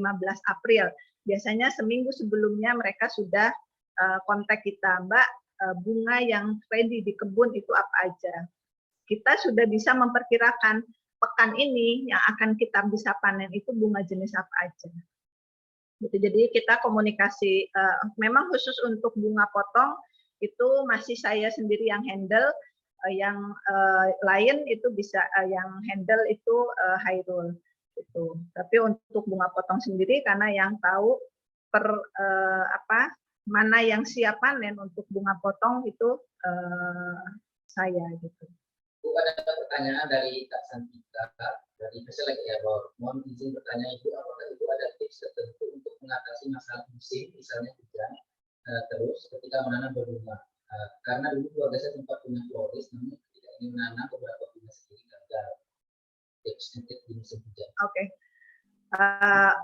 April. Biasanya seminggu sebelumnya mereka sudah kontak kita, Mbak, bunga yang ready di kebun itu apa aja. Kita sudah bisa memperkirakan pekan ini yang akan kita bisa panen itu bunga jenis apa aja. Gitu. Jadi kita komunikasi, memang khusus untuk bunga potong itu masih saya sendiri yang handle, yang lain itu bisa yang handle itu Hairul. Gitu. Tapi untuk bunga potong sendiri karena yang tahu mana yang siap panen untuk bunga potong itu saya gitu. Bu, ada pertanyaan dari Kak Santika dari Keselek Error. Mohon izin bertanya Ibu, apakah Ibu ada tips tertentu untuk mengatasi masalah musim, misalnya hujan terus ketika menanam berbunga? Karena dulu keluarga saya sempat punya florist, namun ketika ingin menanam beberapa bunga sendiri gagal. Tips di musim hujan. Oke.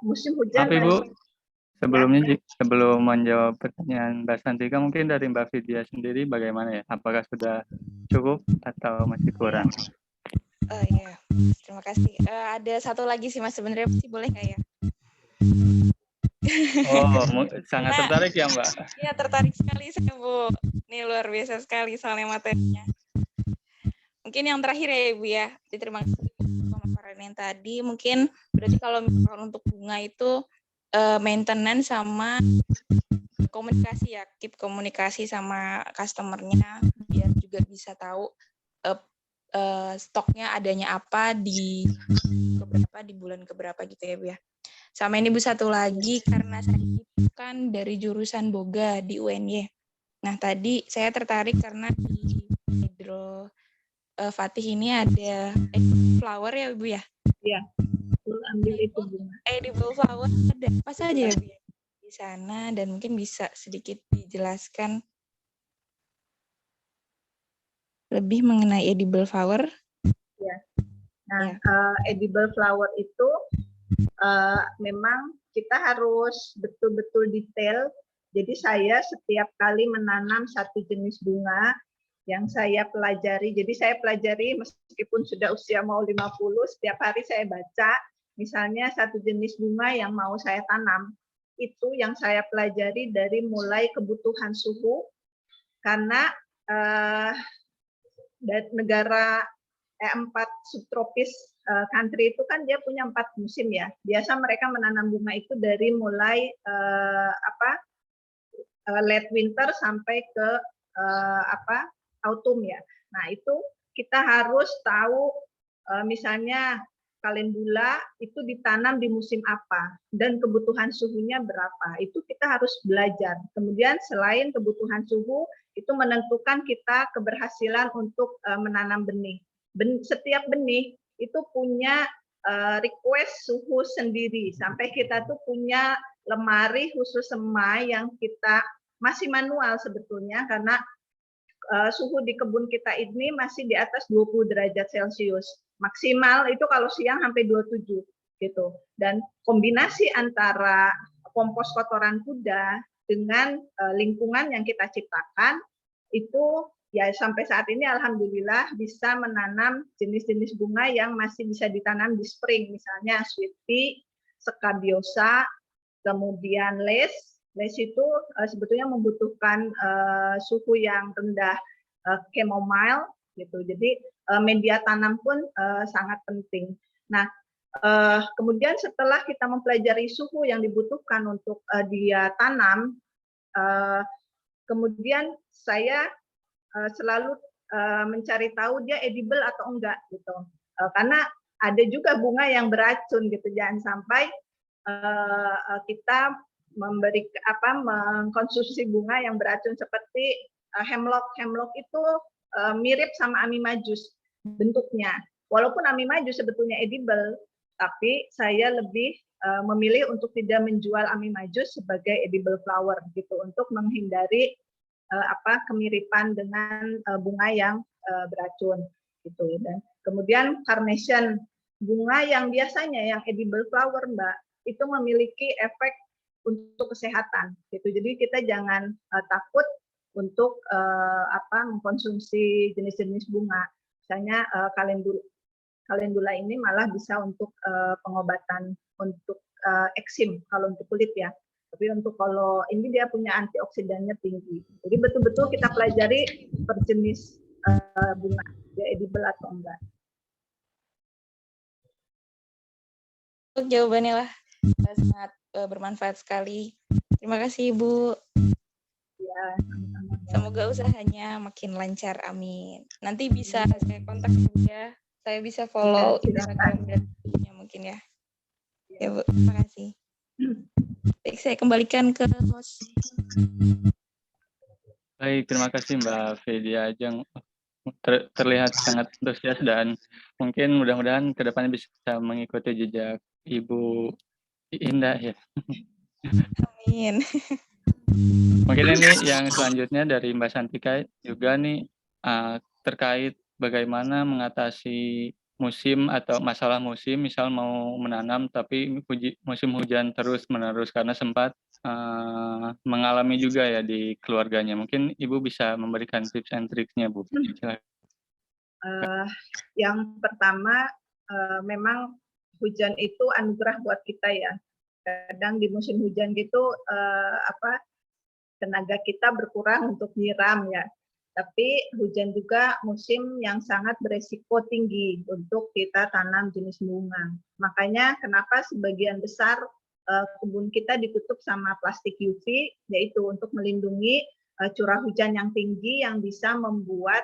Musim hujan. Apa Ibu? Sebelumnya, sebelum menjawab pertanyaan Mbak Santika, mungkin dari Mbak Vidya sendiri bagaimana ya? Apakah sudah cukup atau masih kurang? Iya, terima kasih. Ada satu lagi sih Mas, sebenarnya sih boleh nggak ya? Oh, sangat Nah, tertarik ya Mbak? Iya, tertarik sekali saya, Bu. Ini luar biasa sekali soalnya materinya. Mungkin yang terakhir ya, Ibu ya. Jadi terima kasih pemaparan yang tadi. Mungkin berarti kalau misalkan untuk bunga itu maintenance sama komunikasi ya, keep komunikasi sama customer-nya biar juga bisa tahu stoknya adanya apa di bulan keberapa gitu ya, Bu ya. Sama ini Bu, satu lagi, karena saya kan dari jurusan Boga di UNY. Nah, tadi saya tertarik karena di Hidro Fatih ini ada flower ya, Bu ya? Iya, ambil itu bunga. Edible flower ada apa saja ya, Bu ya? Di sana, dan mungkin bisa sedikit dijelaskan lebih mengenai edible flower. Ya. Nah, Ya. Edible flower itu memang kita harus betul-betul detail. Jadi saya setiap kali menanam satu jenis bunga yang saya pelajari, jadi saya pelajari meskipun sudah usia mau 50, setiap hari saya baca, misalnya satu jenis bunga yang mau saya tanam, itu yang saya pelajari dari mulai kebutuhan suhu, karena negara 4 subtropis country itu kan dia punya 4 musim ya. Biasa mereka menanam bunga itu dari mulai late winter sampai ke autumn ya. Nah, itu kita harus tahu misalnya kalendula itu ditanam di musim apa dan kebutuhan suhunya berapa. Itu kita harus belajar. Kemudian selain kebutuhan suhu, itu menentukan kita keberhasilan untuk menanam benih. Setiap benih itu punya request suhu sendiri. Sampai kita tuh punya lemari khusus semai yang kita masih manual sebetulnya, karena suhu di kebun kita ini masih di atas 20 derajat Celcius. Maksimal itu kalau siang sampai 27 gitu. Dan kombinasi antara kompos kotoran kuda dengan lingkungan yang kita ciptakan itu ya sampai saat ini alhamdulillah bisa menanam jenis-jenis bunga yang masih bisa ditanam di spring, misalnya sweet pea, scabiosa, kemudian lace. Lace itu sebetulnya membutuhkan suhu yang rendah, chamomile gitu. Jadi media tanam pun sangat penting. Nah, kemudian setelah kita mempelajari suhu yang dibutuhkan untuk dia tanam, kemudian saya selalu mencari tahu dia edible atau enggak gitu. Karena ada juga bunga yang beracun gitu. Jangan sampai kita mengkonsumsi bunga yang beracun seperti hemlock. Hemlock itu mirip sama amimajus bentuknya. Walaupun amimajus sebetulnya edible, tapi saya lebih memilih untuk tidak menjual amimajus sebagai edible flower gitu, untuk menghindari kemiripan dengan bunga yang beracun gitu. Dan kemudian carnation, bunga yang biasanya yang edible flower Mbak, itu memiliki efek untuk kesehatan gitu. Jadi kita jangan takut untuk mengkonsumsi jenis-jenis bunga. Misalnya kalendula ini malah bisa untuk pengobatan untuk eksim kalau untuk kulit ya. Tapi untuk kalau ini dia punya antioksidannya tinggi. Jadi betul-betul kita pelajari per jenis bunga, dia edible atau enggak. Jawabannya lah sangat bermanfaat sekali. Terima kasih Ibu. Ya, semoga usahanya makin lancar, amin. Nanti bisa saya kontak ya, saya bisa follow Instagram dan YouTube-nya mungkin ya. Ya Bu, terima kasih. Baik, saya kembalikan ke host. Baik, terima kasih Mbak Vidya Ajeng. Terlihat sangat antusias dan mungkin mudah-mudahan ke depannya bisa mengikuti jejak Ibu Indah ya. Amin. Mungkin ini yang selanjutnya dari Mbak Santika juga nih terkait bagaimana mengatasi musim atau masalah musim, misal mau menanam tapi musim hujan terus-menerus, karena sempat mengalami juga ya di keluarganya. Mungkin Ibu bisa memberikan tips and triknya, Bu. Silakan. Yang pertama, memang hujan itu anugerah buat kita ya. Kadang di musim hujan gitu tenaga kita berkurang untuk nyiram ya. Tapi hujan juga musim yang sangat beresiko tinggi untuk kita tanam jenis bunga. Makanya kenapa sebagian besar kebun kita ditutup sama plastik UV, yaitu untuk melindungi curah hujan yang tinggi yang bisa membuat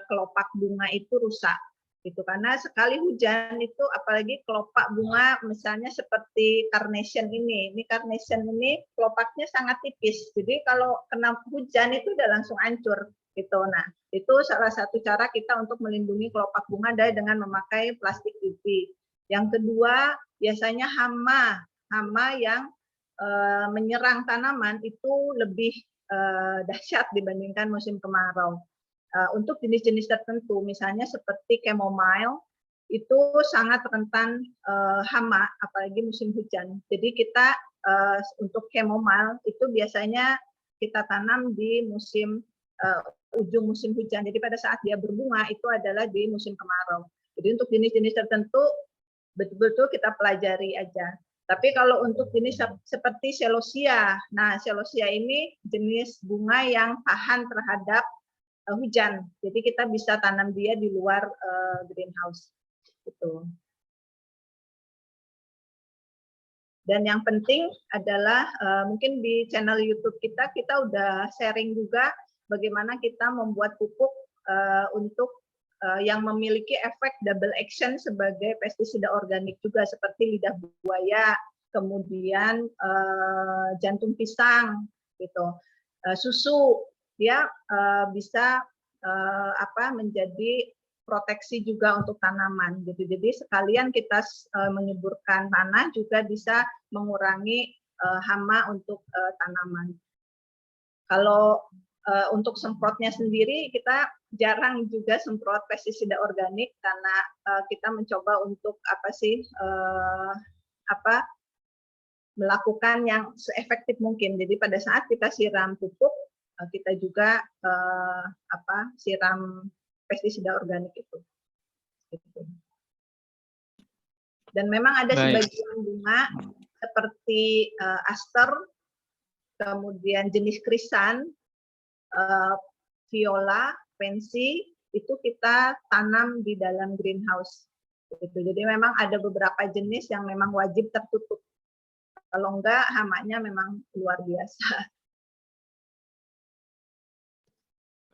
kelopak bunga itu rusak. Gitu. Karena sekali hujan itu, apalagi kelopak bunga misalnya seperti carnation ini carnation ini kelopaknya sangat tipis. Jadi kalau kena hujan itu udah langsung hancur. Gitu. Nah, itu salah satu cara kita untuk melindungi kelopak bunga dengan memakai plastik UV. Yang kedua, biasanya hama yang menyerang tanaman itu lebih dahsyat dibandingkan musim kemarau. Untuk jenis-jenis tertentu, misalnya seperti chamomile, itu sangat rentan hama, apalagi musim hujan. Jadi kita untuk chamomile itu biasanya kita tanam di musim ujung musim hujan. Jadi pada saat dia berbunga itu adalah di musim kemarau. Jadi untuk jenis-jenis tertentu betul-betul kita pelajari aja. Tapi kalau untuk jenis seperti celosia, nah celosia ini jenis bunga yang tahan terhadap hujan. Jadi kita bisa tanam dia di luar greenhouse. Gitu. Dan yang penting adalah mungkin di channel YouTube kita udah sharing juga bagaimana kita membuat pupuk untuk yang memiliki efek double action sebagai pestisida organik juga, seperti lidah buaya, kemudian jantung pisang, gitu, susu. Dia bisa menjadi proteksi juga untuk tanaman gitu. Jadi sekalian kita menyuburkan tanah juga bisa mengurangi hama untuk tanaman. Kalau untuk semprotnya sendiri kita jarang juga semprot pestisida organik karena kita mencoba untuk melakukan yang seefektif mungkin. Jadi pada saat kita siram pupuk, kita juga siram pestisida organik itu. Gitu. Dan memang ada sebagian bunga seperti aster, kemudian jenis krisan, viola, pensi, itu kita tanam di dalam greenhouse. Gitu. Jadi memang ada beberapa jenis yang memang wajib tertutup. Kalau enggak, hamanya memang luar biasa.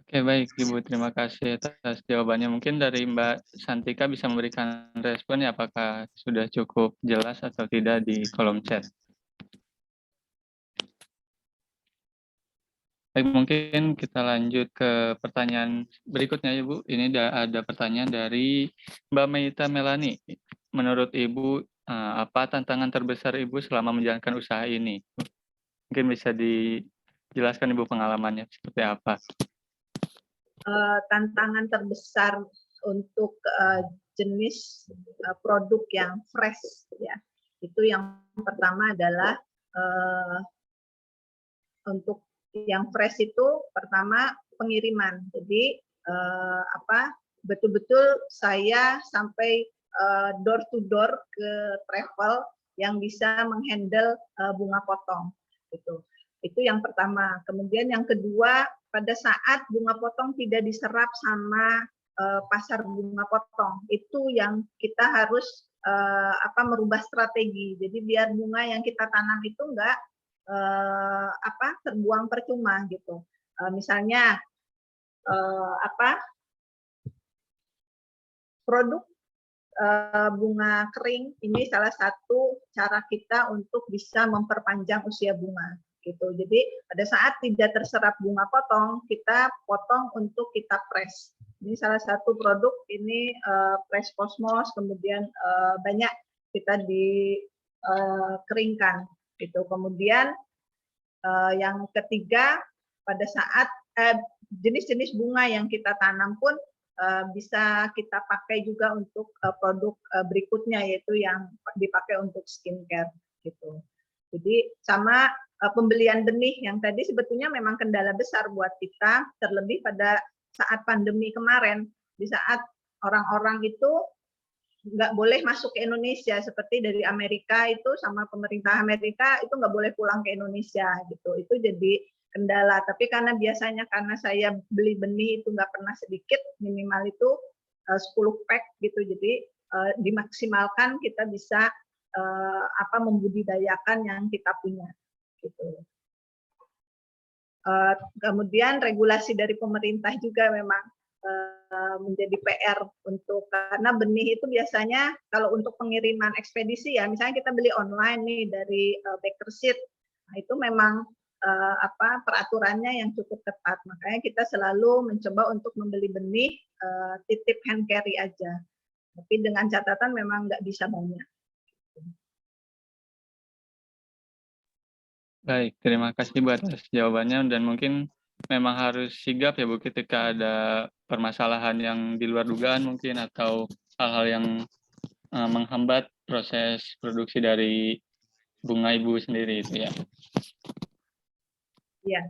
Oke, baik Ibu, terima kasih atas jawabannya. Mungkin dari Mbak Santika bisa memberikan respon ya, apakah sudah cukup jelas atau tidak di kolom chat. Baik, mungkin kita lanjut ke pertanyaan berikutnya ya Bu. Ini ada pertanyaan dari Mbak Meita Melani. Menurut Ibu, apa tantangan terbesar Ibu selama menjalankan usaha ini? Mungkin bisa dijelaskan Ibu pengalamannya seperti apa? Tantangan terbesar untuk jenis produk yang fresh ya, itu yang pertama adalah untuk yang fresh itu pertama pengiriman. Jadi betul-betul saya sampai door to door ke travel yang bisa menghandle bunga potong gitu. Itu yang pertama. Kemudian yang kedua, pada saat bunga potong tidak diserap sama pasar bunga potong, itu yang kita harus merubah strategi. Jadi biar bunga yang kita tanam itu enggak terbuang percuma gitu. Misalnya produk bunga kering ini salah satu cara kita untuk bisa memperpanjang usia bunga gitu. Jadi pada saat tidak terserap bunga potong, kita potong untuk kita press. Ini salah satu produk ini press Cosmos, kemudian banyak kita dikeringkan gitu. Kemudian yang ketiga, pada saat jenis-jenis bunga yang kita tanam pun bisa kita pakai juga untuk produk berikutnya, yaitu yang dipakai untuk skincare gitu. Jadi sama pembelian benih yang tadi sebetulnya memang kendala besar buat kita, terlebih pada saat pandemi kemarin, di saat orang-orang itu nggak boleh masuk ke Indonesia, seperti dari Amerika itu sama pemerintah Amerika itu nggak boleh pulang ke Indonesia gitu. Itu jadi kendala. Tapi karena biasanya karena saya beli benih itu nggak pernah sedikit, minimal itu 10 pack gitu. Jadi dimaksimalkan kita bisa membudidayakan yang kita punya gitu. Kemudian regulasi dari pemerintah juga memang menjadi PR untuk, karena benih itu biasanya kalau untuk pengiriman ekspedisi ya, misalnya kita beli online nih dari Bakerseed, nah itu memang peraturannya yang cukup ketat, makanya kita selalu mencoba untuk membeli benih titip hand carry aja, tapi dengan catatan memang nggak bisa banyak. Baik, terima kasih Bu atas jawabannya, dan mungkin memang harus sigap ya Bu ketika ada permasalahan yang di luar dugaan mungkin, atau hal-hal yang menghambat proses produksi dari bunga Ibu sendiri itu ya. Iya.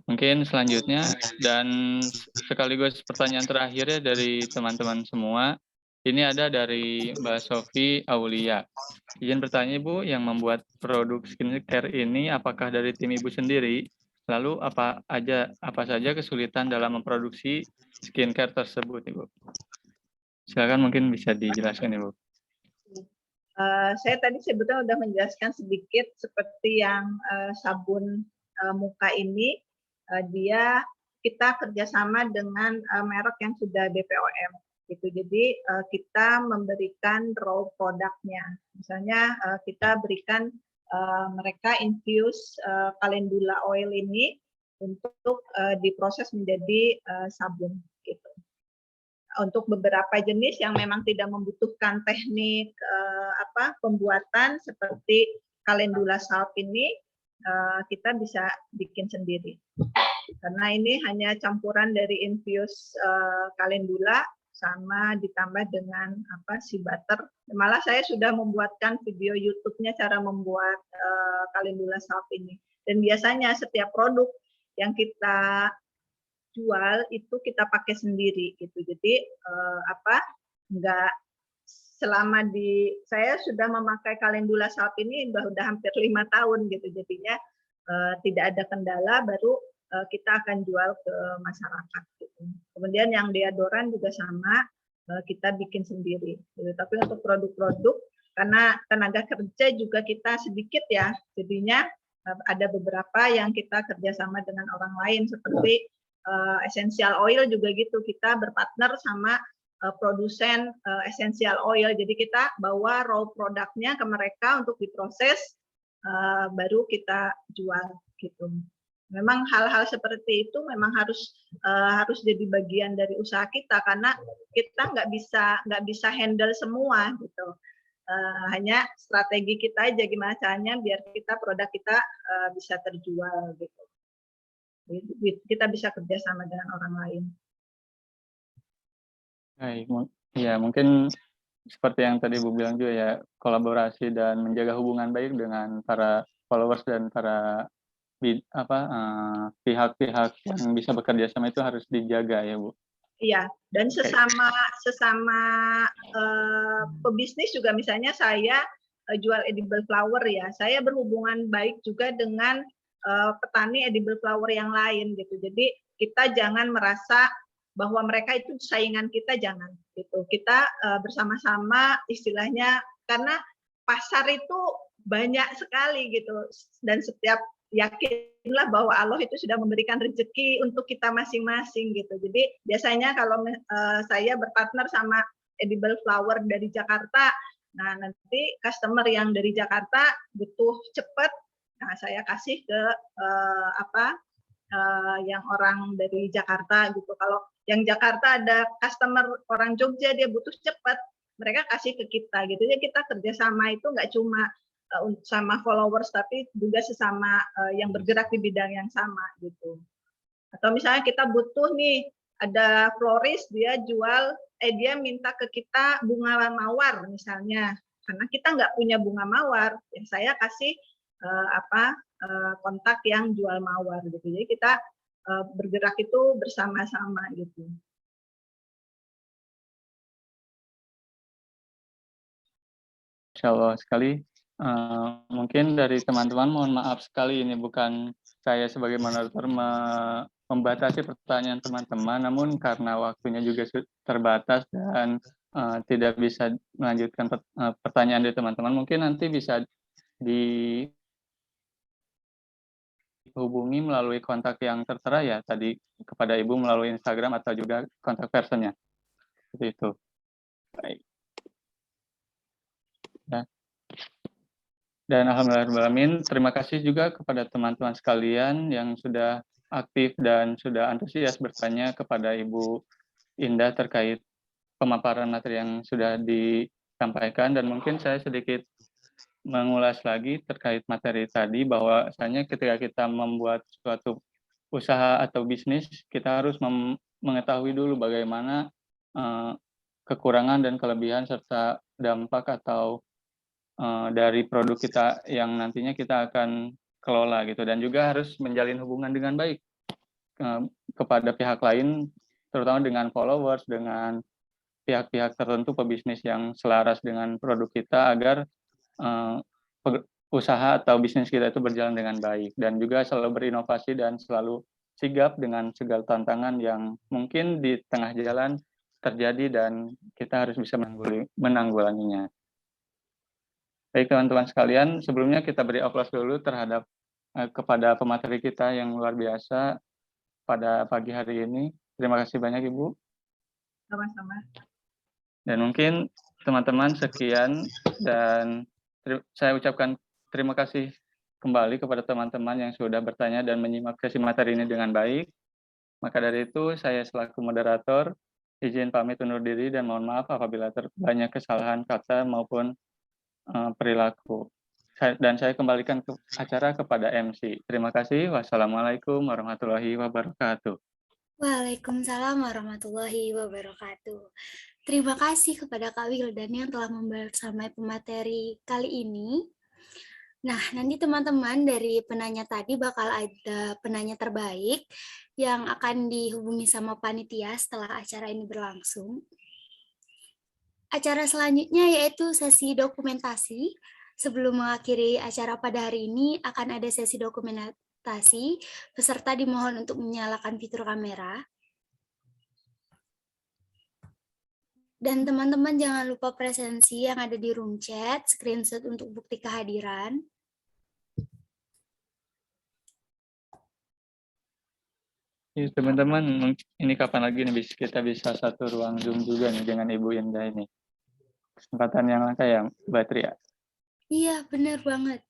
Mungkin selanjutnya, dan sekaligus pertanyaan terakhir ya dari teman-teman semua, ini ada dari Mbak Sofi Aulia. Izin bertanya Ibu, yang membuat produk skincare ini apakah dari tim Ibu sendiri? Lalu apa saja kesulitan dalam memproduksi skincare tersebut Ibu? Silakan mungkin bisa dijelaskan Ibu. Saya tadi sebetulnya sudah menjelaskan sedikit seperti yang sabun muka ini, kita kerjasama dengan merek yang sudah BPOM gitu. Jadi kita memberikan raw produknya. Misalnya kita berikan mereka infuse calendula oil ini untuk diproses menjadi sabun gitu. Untuk beberapa jenis yang memang tidak membutuhkan teknik pembuatan seperti calendula salt ini, kita bisa bikin sendiri. Karena ini hanya campuran dari infuse calendula sama ditambah dengan sea butter. Malah saya sudah membuatkan video YouTube-nya cara membuat calendula salt ini. Dan biasanya setiap produk yang kita jual itu kita pakai sendiri gitu. Jadi enggak selama saya sudah memakai calendula salt ini udah hampir 5 tahun gitu. Jadinya tidak ada kendala, baru kita akan jual ke masyarakat gitu. Kemudian yang deodoran juga sama, kita bikin sendiri gitu. Tapi untuk produk-produk karena tenaga kerja juga kita sedikit ya, jadinya ada beberapa yang kita kerjasama dengan orang lain seperti essential oil juga gitu, kita berpartner sama produsen essential oil, jadi kita bawa raw produknya ke mereka untuk diproses, baru kita jual gitu. Memang hal-hal seperti itu memang harus jadi bagian dari usaha kita, karena kita nggak bisa handle semua gitu. Hanya strategi kita aja gimana caranya biar produk kita bisa terjual gitu. Kita bisa kerjasama dengan orang lain. Baik, ya mungkin seperti yang tadi Bu bilang juga ya, kolaborasi dan menjaga hubungan baik dengan para followers dan para pihak-pihak yang bisa bekerja sama itu harus dijaga ya Bu. Iya, dan sesama pebisnis juga, misalnya saya jual edible flower ya, saya berhubungan baik juga dengan petani edible flower yang lain gitu. Jadi kita jangan merasa bahwa mereka itu saingan kita, jangan gitu. Kita bersama-sama istilahnya, karena pasar itu banyak sekali gitu, dan setiap yakinlah bahwa Allah itu sudah memberikan rezeki untuk kita masing-masing gitu. Jadi biasanya kalau saya berpartner sama edible flower dari Jakarta, nah nanti customer yang dari Jakarta butuh cepat, nah saya kasih ke yang orang dari Jakarta gitu. Kalau yang Jakarta ada customer orang Jogja, dia butuh cepat, mereka kasih ke kita gitu. Jadi kita kerjasama itu nggak cuma sama followers, tapi juga sesama yang bergerak di bidang yang sama gitu. Atau misalnya kita butuh nih, ada florist, dia minta ke kita bunga mawar misalnya, karena kita nggak punya bunga mawar, yang saya kasih kontak yang jual mawar gitu. Jadi kita bergerak itu bersama-sama gitu. Insya Allah sekali. Mungkin dari teman-teman mohon maaf sekali ini bukan saya sebagai moderator membatasi pertanyaan teman-teman, namun karena waktunya juga terbatas dan tidak bisa melanjutkan pertanyaan dari teman-teman, mungkin nanti bisa dihubungi melalui kontak yang tertera ya tadi kepada Ibu melalui Instagram atau juga kontak personnya. Seperti itu. Baik. Ya. Dan alhamdulillah, terima kasih juga kepada teman-teman sekalian yang sudah aktif dan sudah antusias bertanya kepada Ibu Indah terkait pemaparan materi yang sudah disampaikan, dan mungkin saya sedikit mengulas lagi terkait materi tadi bahwa misalnya ketika kita membuat suatu usaha atau bisnis, kita harus mengetahui dulu bagaimana kekurangan dan kelebihan serta dampak atau dari produk kita yang nantinya kita akan kelola gitu, dan juga harus menjalin hubungan dengan baik kepada pihak lain, terutama dengan followers, dengan pihak-pihak tertentu pebisnis yang selaras dengan produk kita agar usaha atau bisnis kita itu berjalan dengan baik, dan juga selalu berinovasi dan selalu sigap dengan segala tantangan yang mungkin di tengah jalan terjadi dan kita harus bisa menanggulanginya. Baik teman-teman sekalian, sebelumnya kita beri aplaus dulu terhadap kepada pemateri kita yang luar biasa pada pagi hari ini. Terima kasih banyak Ibu. Sama-sama. Dan mungkin teman-teman sekian, dan saya ucapkan terima kasih kembali kepada teman-teman yang sudah bertanya dan menyimak sesi materi ini dengan baik. Maka dari itu saya selaku moderator izin pamit undur diri dan mohon maaf apabila banyak kesalahan kata maupun perilaku. Dan saya kembalikan ke acara kepada MC. Terima kasih. Wassalamualaikum warahmatullahi wabarakatuh. Waalaikumsalam warahmatullahi wabarakatuh. Terima kasih kepada Kak Wildan yang telah membersamai pemateri kali ini. Nah, nanti teman-teman dari penanya tadi bakal ada penanya terbaik yang akan dihubungi sama panitia setelah acara ini berlangsung. Acara selanjutnya yaitu sesi dokumentasi. Sebelum mengakhiri acara pada hari ini, akan ada sesi dokumentasi. Peserta dimohon untuk menyalakan fitur kamera. Dan teman-teman jangan lupa presensi yang ada di room chat, screenshot untuk bukti kehadiran. Ya, teman-teman, ini kapan lagi nih kita bisa satu ruang Zoom juga nih dengan Ibu Indah ini. Kesempatan yang langka ya, Mbak Tria. Iya, benar banget.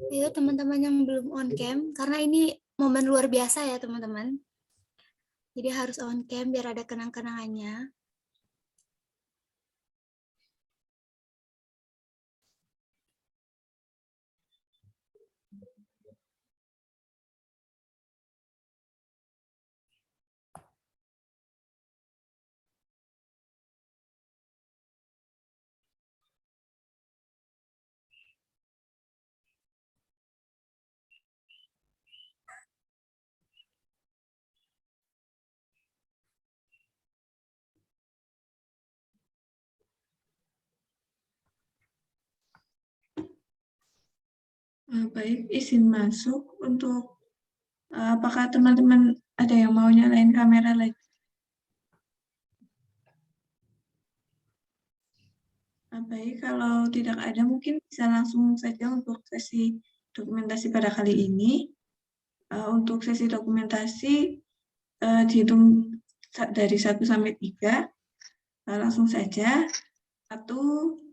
Ayo teman-teman yang belum on cam, karena ini momen luar biasa ya teman-teman. Jadi harus on cam biar ada kenang-kenangannya. Baik, izin masuk untuk apakah teman-teman ada yang mau nyalain kamera lagi? Baik, kalau tidak ada mungkin bisa langsung saja untuk sesi dokumentasi pada kali ini. Untuk sesi dokumentasi dihitung dari 1 sampai 3. Langsung saja. 1,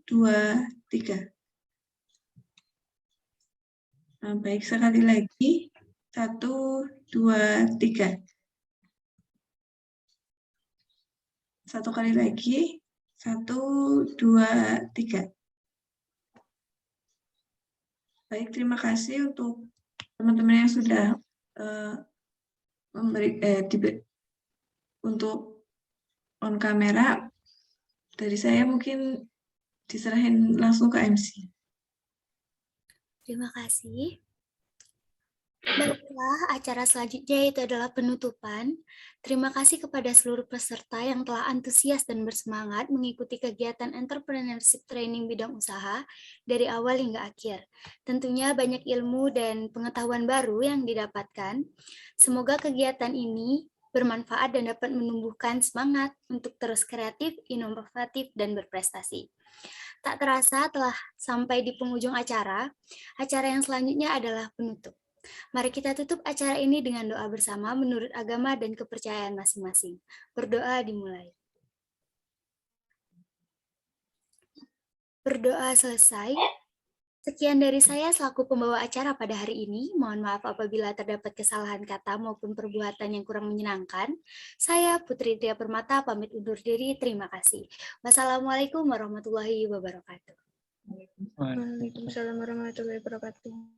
2, 3. Baik, sekali lagi. 1, 2, 3. Satu kali lagi. 1, 2, 3. Baik, terima kasih untuk teman-teman yang sudah untuk on kamera. Dari saya mungkin diserahin langsung ke MC. Terima kasih. Baiklah, acara selanjutnya itu adalah penutupan. Terima kasih kepada seluruh peserta yang telah antusias dan bersemangat mengikuti kegiatan entrepreneurship training bidang usaha dari awal hingga akhir. Tentunya banyak ilmu dan pengetahuan baru yang didapatkan. Semoga kegiatan ini bermanfaat dan dapat menumbuhkan semangat untuk terus kreatif, inovatif, dan berprestasi. Tak terasa telah sampai di penghujung acara. Acara yang selanjutnya adalah penutup. Mari kita tutup acara ini dengan doa bersama menurut agama dan kepercayaan masing-masing. Berdoa dimulai. Berdoa selesai. Sekian dari saya selaku pembawa acara pada hari ini. Mohon maaf apabila terdapat kesalahan kata maupun perbuatan yang kurang menyenangkan. Saya Putri Tria Permata pamit undur diri. Terima kasih. Wassalamualaikum warahmatullahi wabarakatuh. Waalaikumsalam warahmatullahi wabarakatuh.